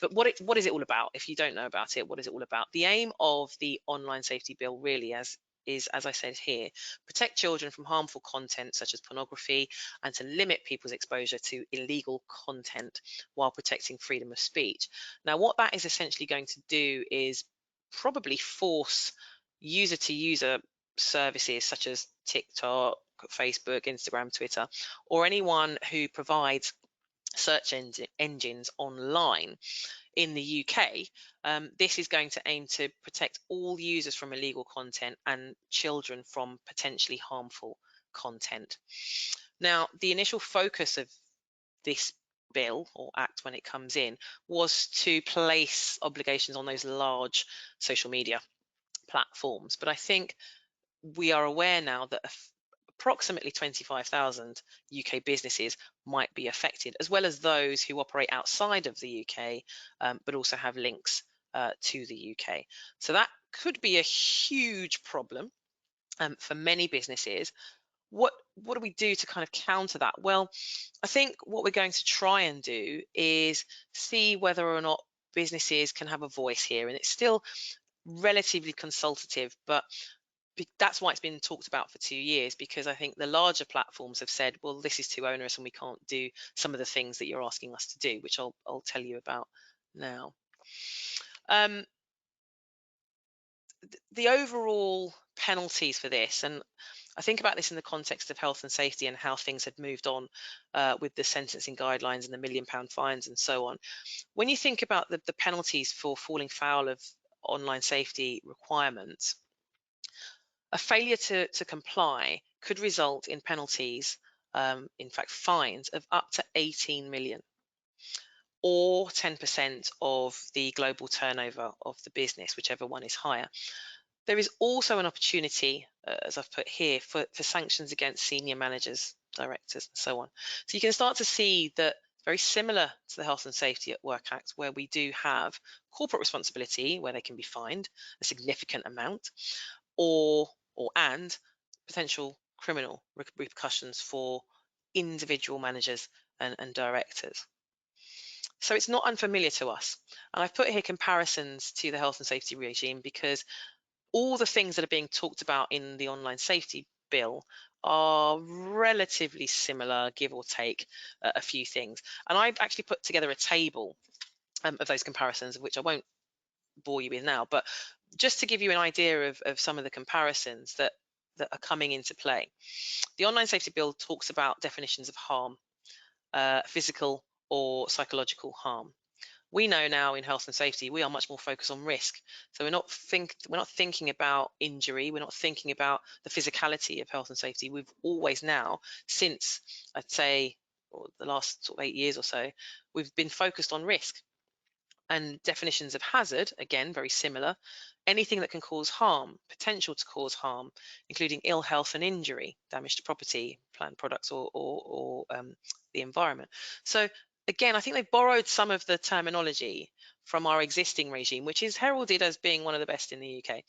But what is it all about? If you don't know about it, what is it all about? The aim of the online safety bill really is, as I said here, protect children from harmful content such as pornography and to limit people's exposure to illegal content while protecting freedom of speech. Now, what that is essentially going to do is probably force user-to-user services such as TikTok, Facebook, Instagram, Twitter, or anyone who provides search engines online in the UK, this is going to aim to protect all users from illegal content and children from potentially harmful content. Now, the initial focus of this bill or act when it comes in was to place obligations on those large social media platforms. But I think we are aware now that approximately 25,000 UK businesses might be affected, as well as those who operate outside of the UK, but also have links to the UK. So that could be a huge problem for many businesses. What do we do to kind of counter that? Well, I think what we're going to try and do is see whether or not businesses can have a voice here. And it's still relatively consultative, but that's why it's been talked about for 2 years, because I think the larger platforms have said, well, this is too onerous and we can't do some of the things that you're asking us to do, which I'll tell you about now. The overall penalties for this, and I think about this in the context of health and safety and how things had moved on with the sentencing guidelines and the £1 million fines and so on. When you think about the penalties for falling foul of online safety requirements, a failure to comply could result in penalties, in fact fines, of up to 18 million or 10% of the global turnover of the business, whichever one is higher. There is also an opportunity, as I've put here, for sanctions against senior managers, directors, and so on. So you can start to see that very similar to the Health and Safety at Work Act, where we do have corporate responsibility, where they can be fined a significant amount, and potential criminal repercussions for individual managers and directors. So it's not unfamiliar to us. And I've put here comparisons to the health and safety regime because all the things that are being talked about in the online safety bill are relatively similar, give or take a few things. And I've actually put together a table of those comparisons, which I won't bore you with now, but just to give you an idea of some of the comparisons that are coming into play. The Online Safety Bill talks about definitions of harm, physical or psychological harm. We know now in health and safety we are much more focused on risk. So we're not thinking about injury, we're not thinking about the physicality of health and safety. We've always now, since I'd say the last sort of 8 years or so, we've been focused on risk. And definitions of hazard, again, very similar. Anything that can cause harm, potential to cause harm, including ill health and injury, damage to property, plant products, or the environment. So again, I think they borrowed some of the terminology from our existing regime, which is heralded as being one of the best in the UK.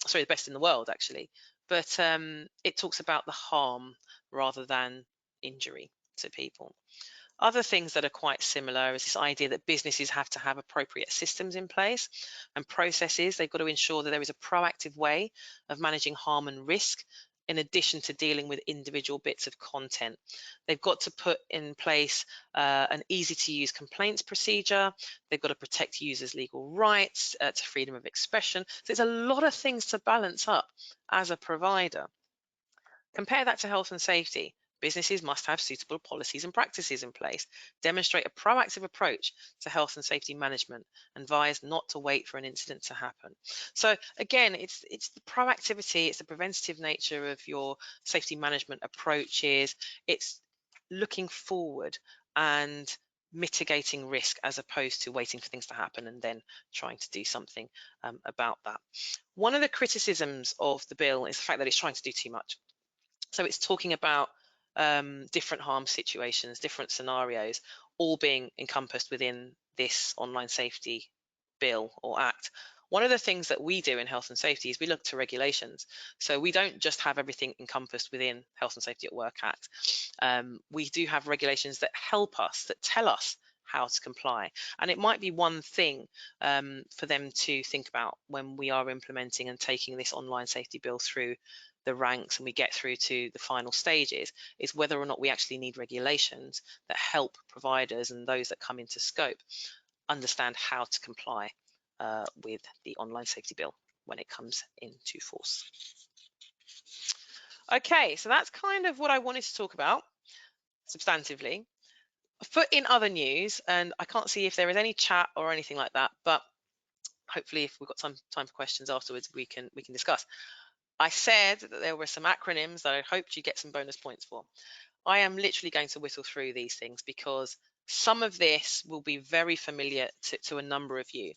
Sorry, the best in the world, actually. But it talks about the harm rather than injury to people. Other things that are quite similar is this idea that businesses have to have appropriate systems in place and processes. They've got to ensure that there is a proactive way of managing harm and risk, in addition to dealing with individual bits of content. They've got to put in place an easy-to-use complaints procedure. They've got to protect users' legal rights to freedom of expression. So there's a lot of things to balance up as a provider. Compare that to health and safety. Businesses must have suitable policies and practices in place, demonstrate a proactive approach to health and safety management, and advise not to wait for an incident to happen. So again, it's the proactivity, it's the preventative nature of your safety management approaches. It's looking forward and mitigating risk as opposed to waiting for things to happen and then trying to do something about that. One of the criticisms of the bill is the fact that it's trying to do too much. So it's talking about different harm situations, different scenarios, all being encompassed within this online safety bill or act. One of the things that we do in health and safety is we look to regulations. So we don't just have everything encompassed within Health and Safety at Work Act. We do have regulations that help us, that tell us how to comply. And it might be one thing for them to think about when we are implementing and taking this online safety bill through the ranks and we get through to the final stages, is whether or not we actually need regulations that help providers and those that come into scope understand how to comply with the online safety bill when it comes into force. Okay, so that's kind of what I wanted to talk about substantively. In other news, and I can't see if there is any chat or anything like that, but hopefully if we've got some time for questions afterwards, we can discuss. I said that there were some acronyms that I hoped you get some bonus points for. I am literally going to whittle through these things because some of this will be very familiar to a number of you.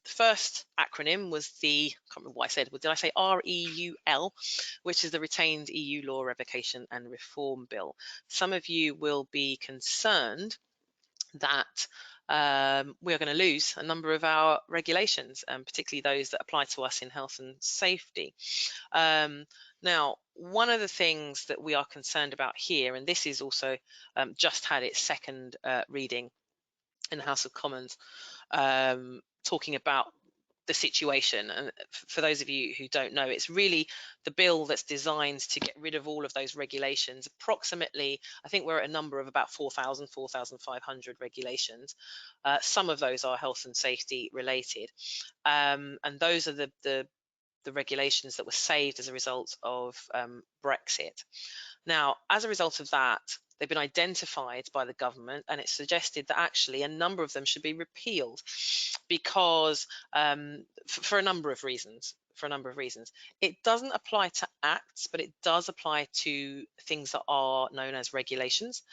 First acronym was I can't remember what I said, did I say REUL, which is the Retained EU Law Revocation and Reform Bill. Some of you will be concerned that we are going to lose a number of our regulations, particularly those that apply to us in health and safety. Now, one of the things that we are concerned about here, and this is also just had its second reading in the House of Commons, talking about the situation. And for those of you who don't know, it's really the bill that's designed to get rid of all of those regulations. Approximately, I think we're at a number of about 4,000, 4,500 regulations. Some of those are health and safety related. And those are the regulations that were saved as a result of Brexit. Now, as a result of that, they've been identified by the government, and it's suggested that actually a number of them should be repealed because for a number of reasons. It doesn't apply to acts, but it does apply to things that are known as regulations.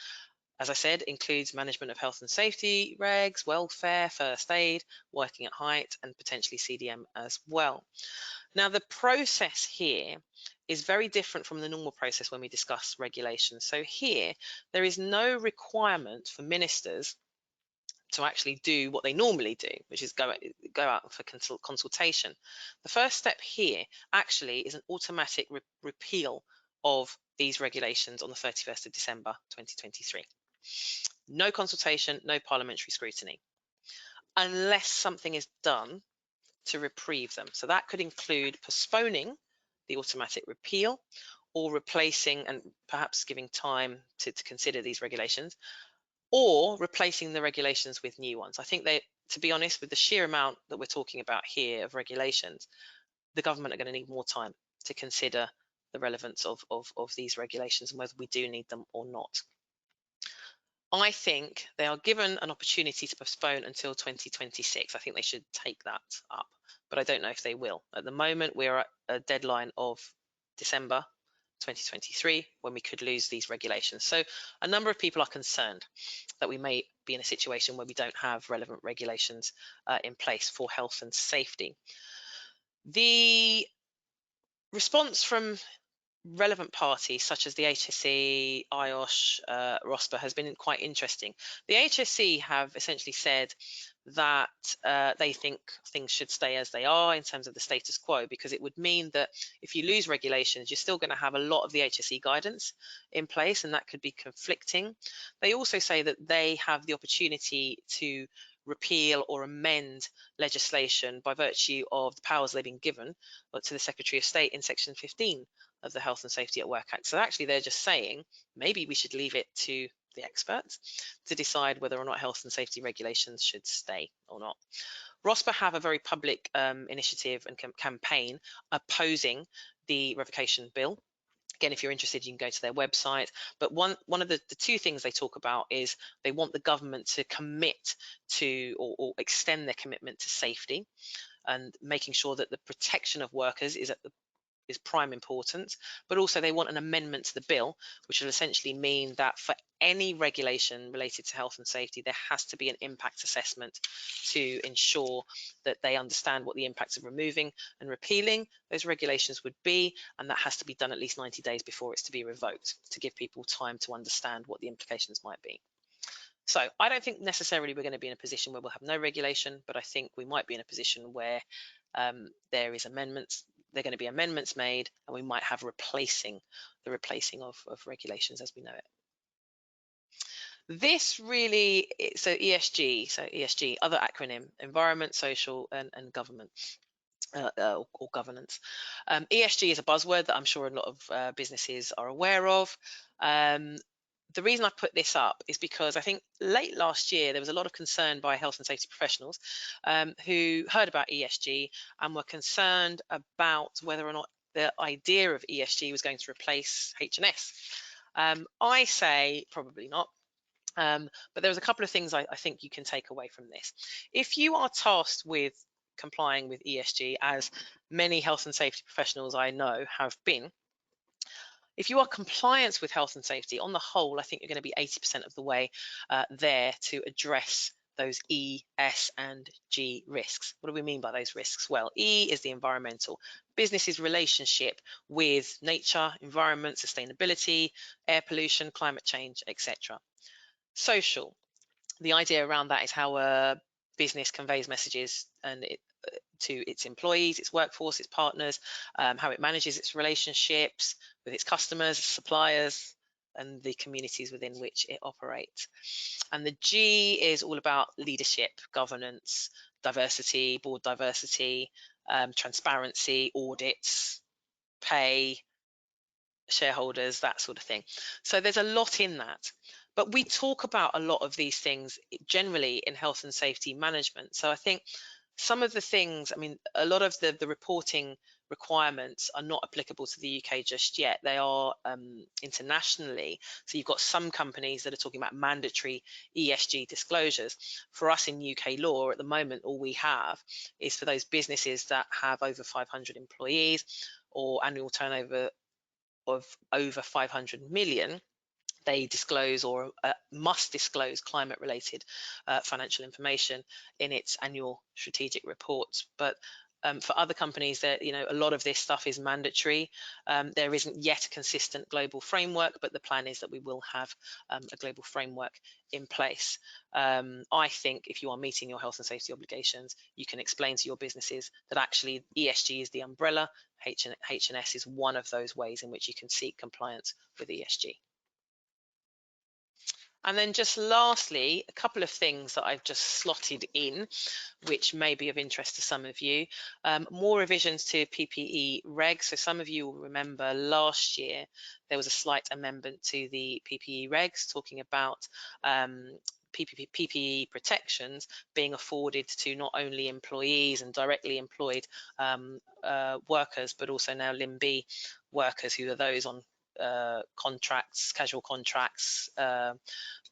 As I said, includes management of health and safety regs, welfare, first aid, working at height, and potentially CDM as well. Now, the process here is very different from the normal process when we discuss regulations. So here, there is no requirement for ministers to actually do what they normally do, which is go out for consultation. The first step here actually is an automatic repeal of these regulations on the 31st of December 2023. No consultation, no parliamentary scrutiny, unless something is done to reprieve them. So that could include postponing the automatic repeal, or replacing and perhaps giving time to consider these regulations, or replacing the regulations with new ones. I think they, to be honest, with the sheer amount that we're talking about here of regulations, the government are going to need more time to consider the relevance of these regulations and whether we do need them or not. I think they are given an opportunity to postpone until 2026. I think they should take that up, but I don't know if they will. At the moment, we're at a deadline of December 2023 when we could lose these regulations. So a number of people are concerned that we may be in a situation where we don't have relevant regulations in place for health and safety. The response from relevant parties such as the HSE, IOSH, ROSPA has been quite interesting. The HSE have essentially said that they think things should stay as they are in terms of the status quo, because it would mean that if you lose regulations, you're still going to have a lot of the HSE guidance in place, and that could be conflicting. They also say that they have the opportunity to repeal or amend legislation by virtue of the powers they've been given to the Secretary of State in Section 15 of the Health and Safety at Work Act. So actually they're just saying maybe we should leave it to the experts to decide whether or not health and safety regulations should stay or not. ROSPA have a very public initiative and campaign opposing the revocation bill. Again, if you're interested, you can go to their website. But one of the two things they talk about is they want the government to commit to or extend their commitment to safety, and making sure that the protection of workers is prime importance, but also they want an amendment to the bill, which will essentially mean that for any regulation related to health and safety, there has to be an impact assessment to ensure that they understand what the impacts of removing and repealing those regulations would be, and that has to be done at least 90 days before it's to be revoked, to give people time to understand what the implications might be. So I don't think necessarily we're going to be in a position where we'll have no regulation, but I think we might be in a position where there are going to be amendments made, and we might have the replacing of regulations as we know it. This really, so ESG, other acronym, environment, social, and government. Or governance. ESG is a buzzword that I'm sure a lot of businesses are aware of. The reason I put this up is because I think late last year there was a lot of concern by health and safety professionals who heard about ESG and were concerned about whether or not the idea of ESG was going to replace H&S. I say probably not. But there's a couple of things I think you can take away from this. If you are tasked with complying with ESG, as many health and safety professionals I know have been, if you are compliant with health and safety, on the whole, I think you're going to be 80% of the way there to address those E, S, and G risks. What do we mean by those risks? Well, E is the environmental, business's relationship with nature, environment, sustainability, air pollution, climate change, etc. Social, the idea around that is how a business conveys messages to its employees, its workforce, its partners, how it manages its relationships with its customers, suppliers, and the communities within which it operates. And the G is all about leadership, governance, diversity, board diversity, transparency, audits, pay, shareholders, that sort of thing. So there's a lot in that. But we talk about a lot of these things generally in health and safety management. So I think some of the things, I mean, a lot of the reporting requirements are not applicable to the UK just yet. They are internationally. So you've got some companies that are talking about mandatory ESG disclosures. For us in UK law at the moment, all we have is for those businesses that have over 500 employees or annual turnover of over 500 million. They disclose or must disclose climate-related financial information in its annual strategic reports. But for other companies, that a lot of this stuff is mandatory. There isn't yet a consistent global framework, but the plan is that we will have a global framework in place. I think if you are meeting your health and safety obligations, you can explain to your businesses that actually ESG is the umbrella. H&S is one of those ways in which you can seek compliance with ESG. And then just lastly, a couple of things that I've just slotted in, which may be of interest to some of you. More revisions to PPE regs. So some of you will remember last year there was a slight amendment to the PPE regs talking about PPE protections being afforded to not only employees and directly employed workers, but also now Limb B workers, who are those on contracts, casual contracts, the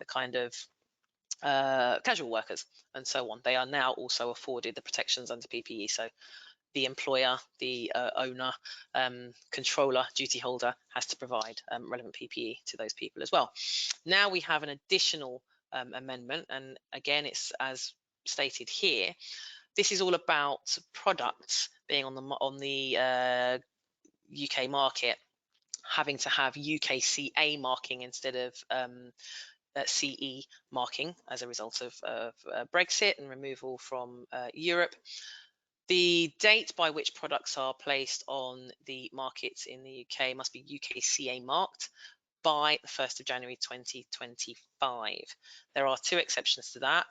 kind of casual workers and so on. They are now also afforded the protections under PPE. So the employer, the owner, controller, duty holder has to provide relevant PPE to those people as well. Now we have an additional amendment, and again, it's as stated here. This is all about products being on the UK market having to have UKCA marking instead of CE marking as a result of Brexit and removal from Europe. The date by which products are placed on the markets in the UK must be UKCA marked by the 1st of January 2025. There are two exceptions to that.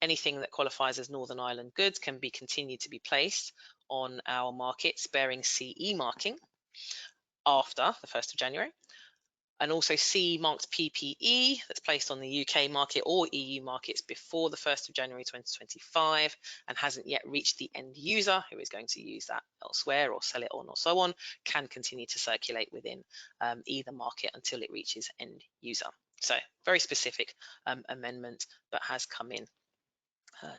Anything that qualifies as Northern Ireland goods can be continued to be placed on our markets bearing CE marking after the 1st of January. And also CE marked PPE that's placed on the UK market or EU markets before the 1st of January 2025 and hasn't yet reached the end user who is going to use that elsewhere or sell it on or so on, can continue to circulate within either market until it reaches end user. So very specific amendment, but has come in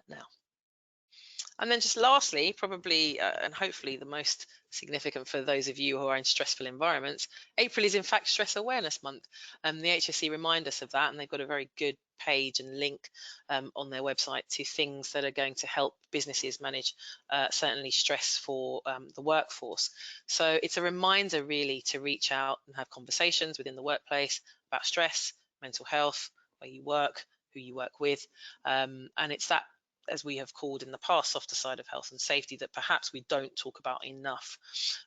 now. And then just lastly, probably and hopefully the most significant for those of you who are in stressful environments, April is in fact Stress Awareness Month. The HSE remind us of that, and they've got a very good page and link on their website to things that are going to help businesses manage certainly stress for the workforce. So it's a reminder really to reach out and have conversations within the workplace about stress, mental health, where you work, who you work with, and it's that, as we have called in the past, softer side of health and safety that perhaps we don't talk about enough.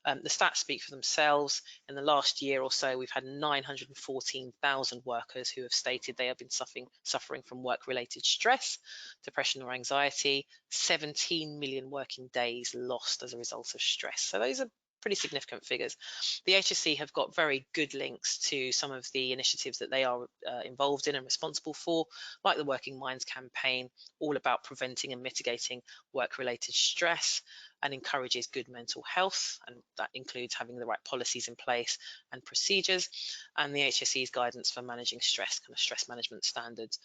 The stats speak for themselves. In the last year or so, we've had 914,000 workers who have stated they have been suffering from work-related stress, depression or anxiety, 17 million working days lost as a result of stress. So those are pretty significant figures. The HSE have got very good links to some of the initiatives that they are involved in and responsible for, like the Working Minds campaign, all about preventing and mitigating work-related stress, and encourages good mental health, and that includes having the right policies in place and procedures. And the HSE's guidance for managing stress, kind of stress management standards,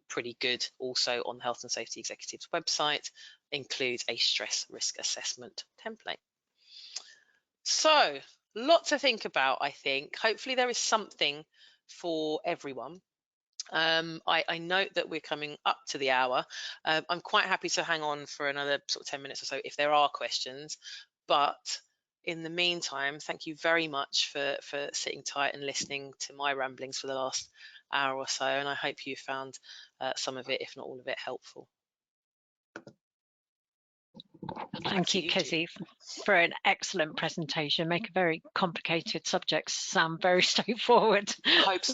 pretty good also on the Health and Safety Executive's website, includes a stress risk assessment template. So, lot to think about, I think. Hopefully there is something for everyone. I note that we're coming up to the hour. I'm quite happy to hang on for another sort of 10 minutes or so if there are questions. But in the meantime, thank you very much for sitting tight and listening to my ramblings for the last hour or so. And I hope you found some of it, if not all of it, helpful. Thank you, Kizzy, for an excellent presentation. Make a very complicated subject sound very straightforward. I hope so.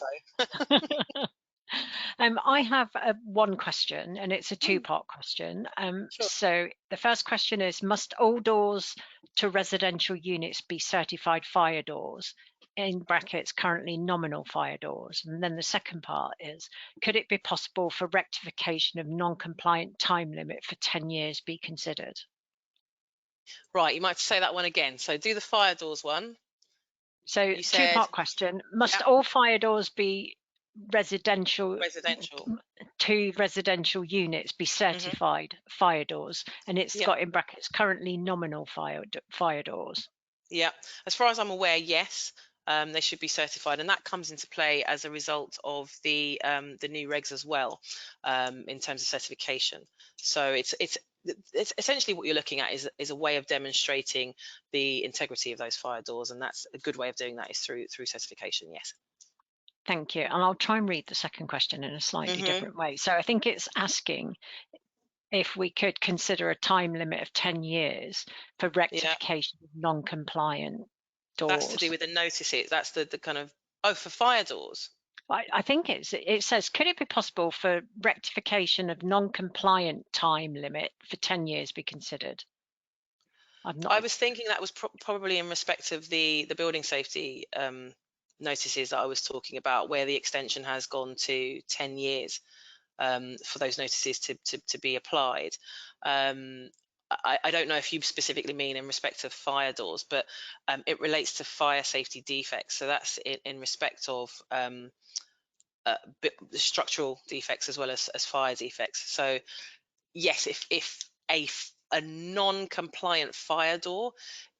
I have one question, and it's a two-part question. Sure. So the first question is, must all doors to residential units be certified fire doors, in brackets currently nominal fire doors? And then the second part is, could it be possible for rectification of non-compliant time limit for 10 years be considered? Right, you might have to say that one again. So do the fire doors one. So two-part question. Must all fire doors be residential to residential units be certified fire doors? And it's got in brackets currently nominal fire doors. Yeah, as far as I'm aware, yes. They should be certified, and that comes into play as a result of the new regs as well, in terms of certification. So it's essentially what you're looking at is a way of demonstrating the integrity of those fire doors, and that's a good way of doing that is through certification. Yes. Thank you. And I'll try and read the second question in a slightly different way. So I think it's asking if we could consider a time limit of 10 years for rectification of non-compliant doors. That's to do with the notices. That's the kind of, for fire doors. I think it says, could it be possible for rectification of non-compliant time limit for 10 years be considered? I was thinking that was probably in respect of the building safety notices that I was talking about, where the extension has gone to 10 years for those notices to be applied. I don't know if you specifically mean in respect of fire doors, but it relates to fire safety defects. So that's in respect of structural defects as well as fire defects. So yes, if a non-compliant fire door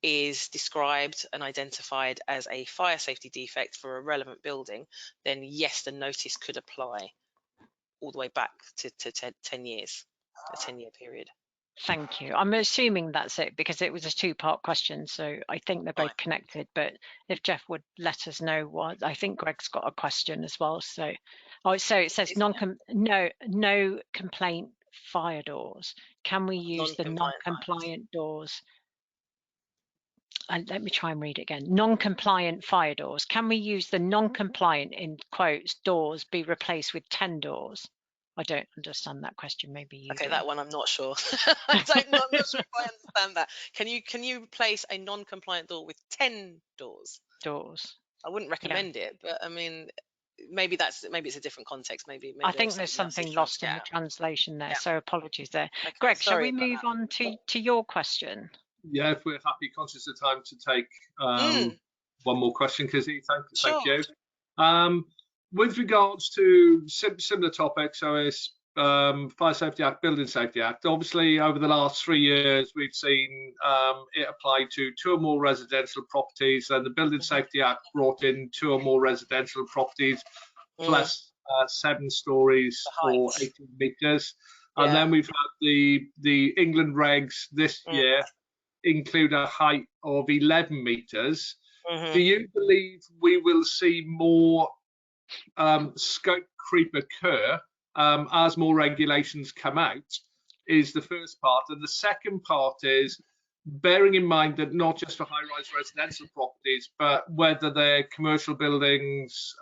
is described and identified as a fire safety defect for a relevant building, then yes, the notice could apply all the way back to 10 years, a 10-year period. Thank you. I'm assuming that's it because it was a two-part question, so I think they're both connected. But if Jeff would let us know what, I think Greg's got a question as well. So, so it says no complaint fire doors. Can we use the non-compliant doors? And let me try and read it again. Non-compliant fire doors. Can we use the non-compliant, in quotes, doors be replaced with 10 doors? I don't understand that question. Maybe you do. That one I'm not sure. I'm not sure if I understand that. Can you replace a non-compliant door with 10 doors? I wouldn't recommend it, but I mean, maybe it's a different context. Maybe I think there's something lost in the translation there. So apologies there. Okay, Greg, shall we move on to your question? Yeah, if we're happy, conscious of time, to take one more question, Kizzy. Thank you. With regards to similar topics, so it's Fire Safety Act, Building Safety Act. Obviously, over the last 3 years, we've seen it applied to 2 or more residential properties, and the Building Safety Act brought in 2 or more residential properties, plus 7 stories for 18 metres. And then we've had the England regs this year include a height of 11 metres. Do you believe we will see more scope creep occur as more regulations come out? Is the first part. And the second part is bearing in mind that not just for high-rise residential properties, but whether they're commercial buildings,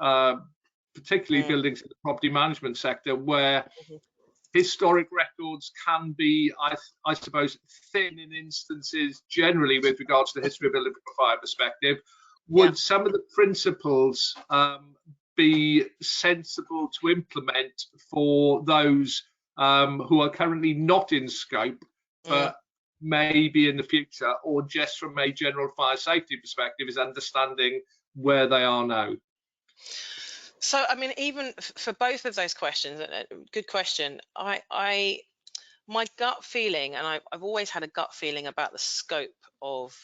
particularly buildings in the property management sector, where historic records can be, I suppose, thin in instances generally with regards to the history of building from a fire perspective. Would some of the principles be sensible to implement for those who are currently not in scope, but maybe in the future, or just from a general fire safety perspective, is understanding where they are now? So, I mean, even for both of those questions, good question. My gut feeling, and I've always had a gut feeling about the scope of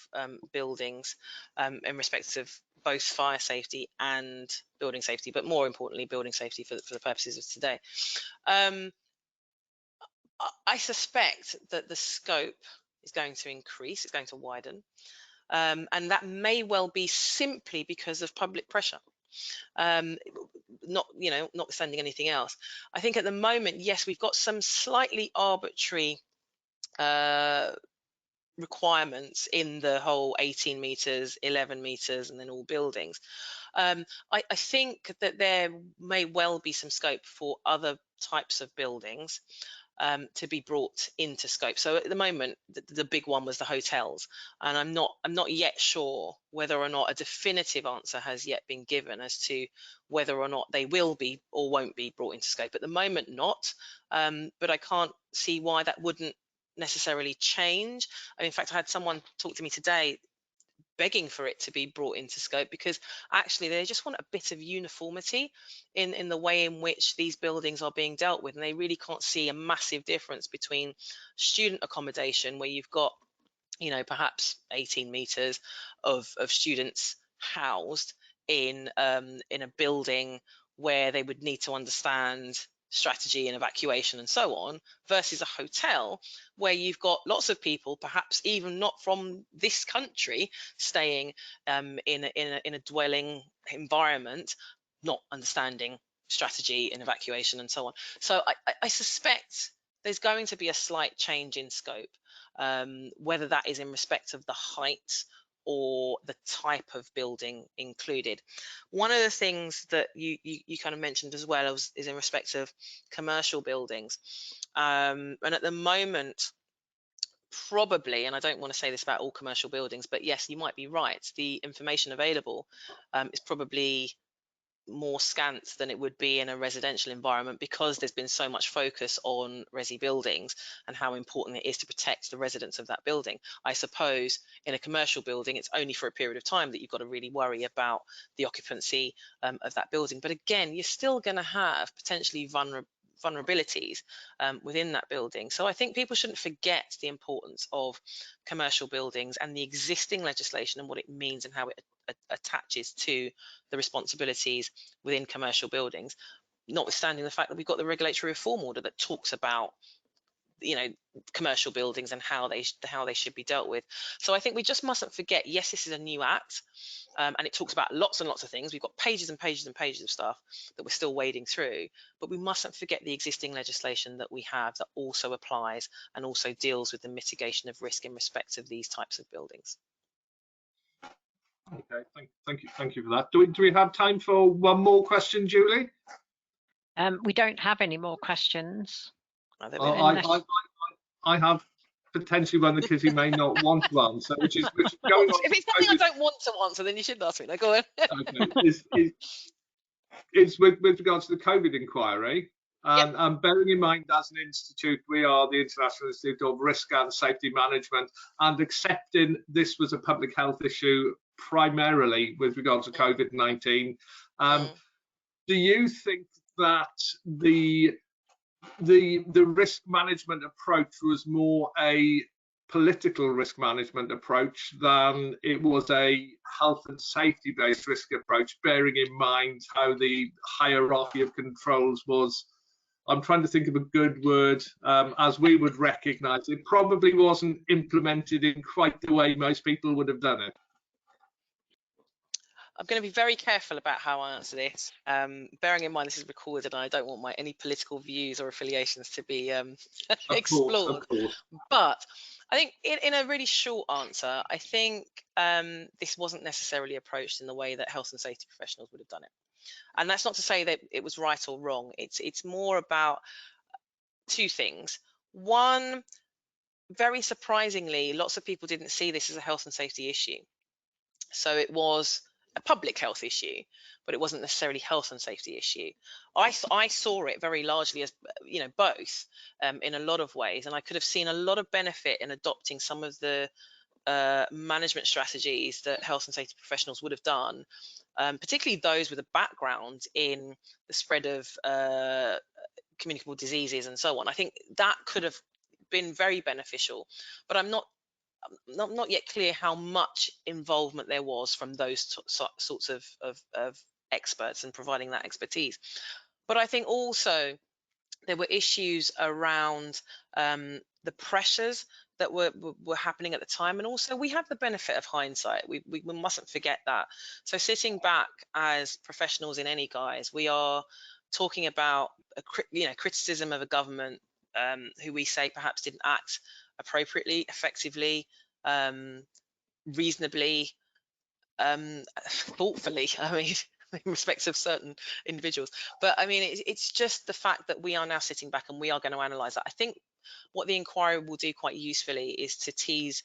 buildings in respect of both fire safety and building safety, but more importantly, building safety for the purposes of today. I suspect that the scope is going to increase, it's going to widen, and that may well be simply because of public pressure. Notwithstanding anything else. I think at the moment, yes, we've got some slightly arbitrary requirements in the whole 18 meters, 11 meters, and then all buildings. I think that there may well be some scope for other types of buildings to be brought into scope. So at the moment, the big one was the hotels, and I'm not yet sure whether or not a definitive answer has yet been given as to whether or not they will be or won't be brought into scope. At the moment, not, but I can't see why that wouldn't necessarily change. In fact, I had someone talk to me today begging for it to be brought into scope, because actually they just want a bit of uniformity in the way in which these buildings are being dealt with, and they really can't see a massive difference between student accommodation, where you've got perhaps 18 meters of students housed in a building where they would need to understand strategy and evacuation and so on, versus a hotel where you've got lots of people, perhaps even not from this country, staying in a dwelling environment, not understanding strategy and evacuation and so on. So I suspect there's going to be a slight change in scope, whether that is in respect of the height or the type of building included. One of the things that you kind of mentioned as well is in respect of commercial buildings. And at the moment, probably, and I don't want to say this about all commercial buildings, but yes, you might be right. The information available is probably more scant than it would be in a residential environment, because there's been so much focus on resi buildings and how important it is to protect the residents of that building. I suppose in a commercial building, it's only for a period of time that you've got to really worry about the occupancy of that building. But again, you're still going to have potentially vulnerabilities within that building. So I think people shouldn't forget the importance of commercial buildings and the existing legislation and what it means and how it attaches to the responsibilities within commercial buildings, notwithstanding the fact that we've got the regulatory reform order that talks about, you know, commercial buildings and how they should be dealt with. So I think we just mustn't forget, yes, this is a new act, and it talks about lots and lots of things. We've got pages and pages and pages of stuff that we're still wading through, but we mustn't forget the existing legislation that we have that also applies and also deals with the mitigation of risk in respect of these types of buildings. Okay, thank you for that. Do we have time for one more question, Julie? We don't have any more questions. I have potentially one because you may not want to answer, which is going on. If it's something I don't want to answer, then you shouldn't ask me. No, go on. Okay, is with regards to the COVID inquiry. And bearing in mind, as an institute, we are the International Institute of Risk and Safety Management, and accepting this was a public health issue primarily with regards to COVID-19. Do you think that the risk management approach was more a political risk management approach than it was a health and safety based risk approach, bearing in mind how the hierarchy of controls was? I'm trying to think of a good word, as we would recognise it probably wasn't implemented in quite the way most people would have done it. I'm going to be very careful about how I answer this, bearing in mind this is recorded and I don't want any political views or affiliations to be explored. Of course. But I think in a really short answer, I think this wasn't necessarily approached in the way that health and safety professionals would have done it. And that's not to say that it was right or wrong. It's more about two things. One, very surprisingly, lots of people didn't see this as a health and safety issue. So it was a public health issue, but it wasn't necessarily health and safety issue. I saw it very largely as, you know, both in a lot of ways, and I could have seen a lot of benefit in adopting some of the management strategies that health and safety professionals would have done, particularly those with a background in the spread of communicable diseases and so on. I think that could have been very beneficial, but I'm not yet clear how much involvement there was from those sorts of experts and providing that expertise. But I think also there were issues around the pressures that were happening at the time, and also we have the benefit of hindsight. We mustn't forget that. So sitting back as professionals in any guise, we are talking about criticism of a government who we say perhaps didn't act appropriately, effectively, reasonably, thoughtfully, I mean, in respect of certain individuals. But I mean, it's just the fact that we are now sitting back and we are going to analyse that. I think what the inquiry will do quite usefully is to tease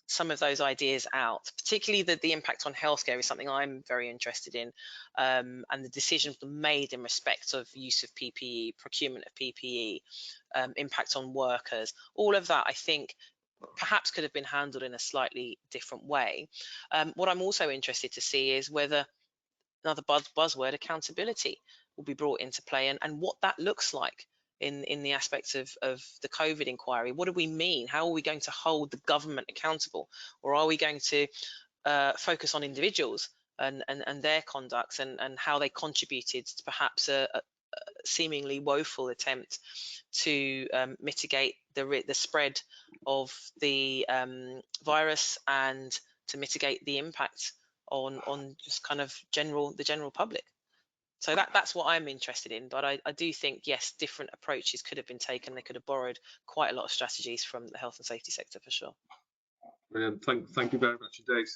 some of those ideas out, particularly the impact on healthcare is something I'm very interested in, and the decisions made in respect of use of PPE, procurement of PPE, impact on workers, all of that I think perhaps could have been handled in a slightly different way. What I'm also interested to see is whether another buzzword, accountability, will be brought into play, and what that looks like in the aspects of the COVID inquiry. What do we mean? How are we going to hold the government accountable? Or are we going to focus on individuals and their conducts and how they contributed to perhaps a seemingly woeful attempt to mitigate the spread of the virus and to mitigate the impact on just kind of the general public. So that's what I'm interested in. But I do think, yes, different approaches could have been taken. They could have borrowed quite a lot of strategies from the health and safety sector for sure. Brilliant. Thank you very much indeed.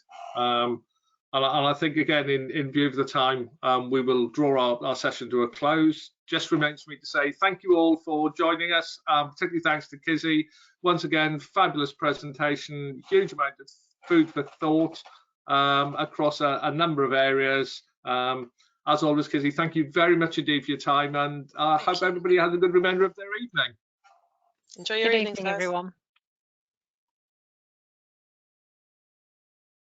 And I think, again, in view of the time, we will draw our session to a close. Just remains for me to say thank you all for joining us, particularly thanks to Kizzy. Once again, fabulous presentation, huge amount of food for thought across a number of areas. As always, Kizzy, thank you very much indeed for your time, and I hope everybody has a good remainder of their evening. Enjoy your Good evening, evening, everyone.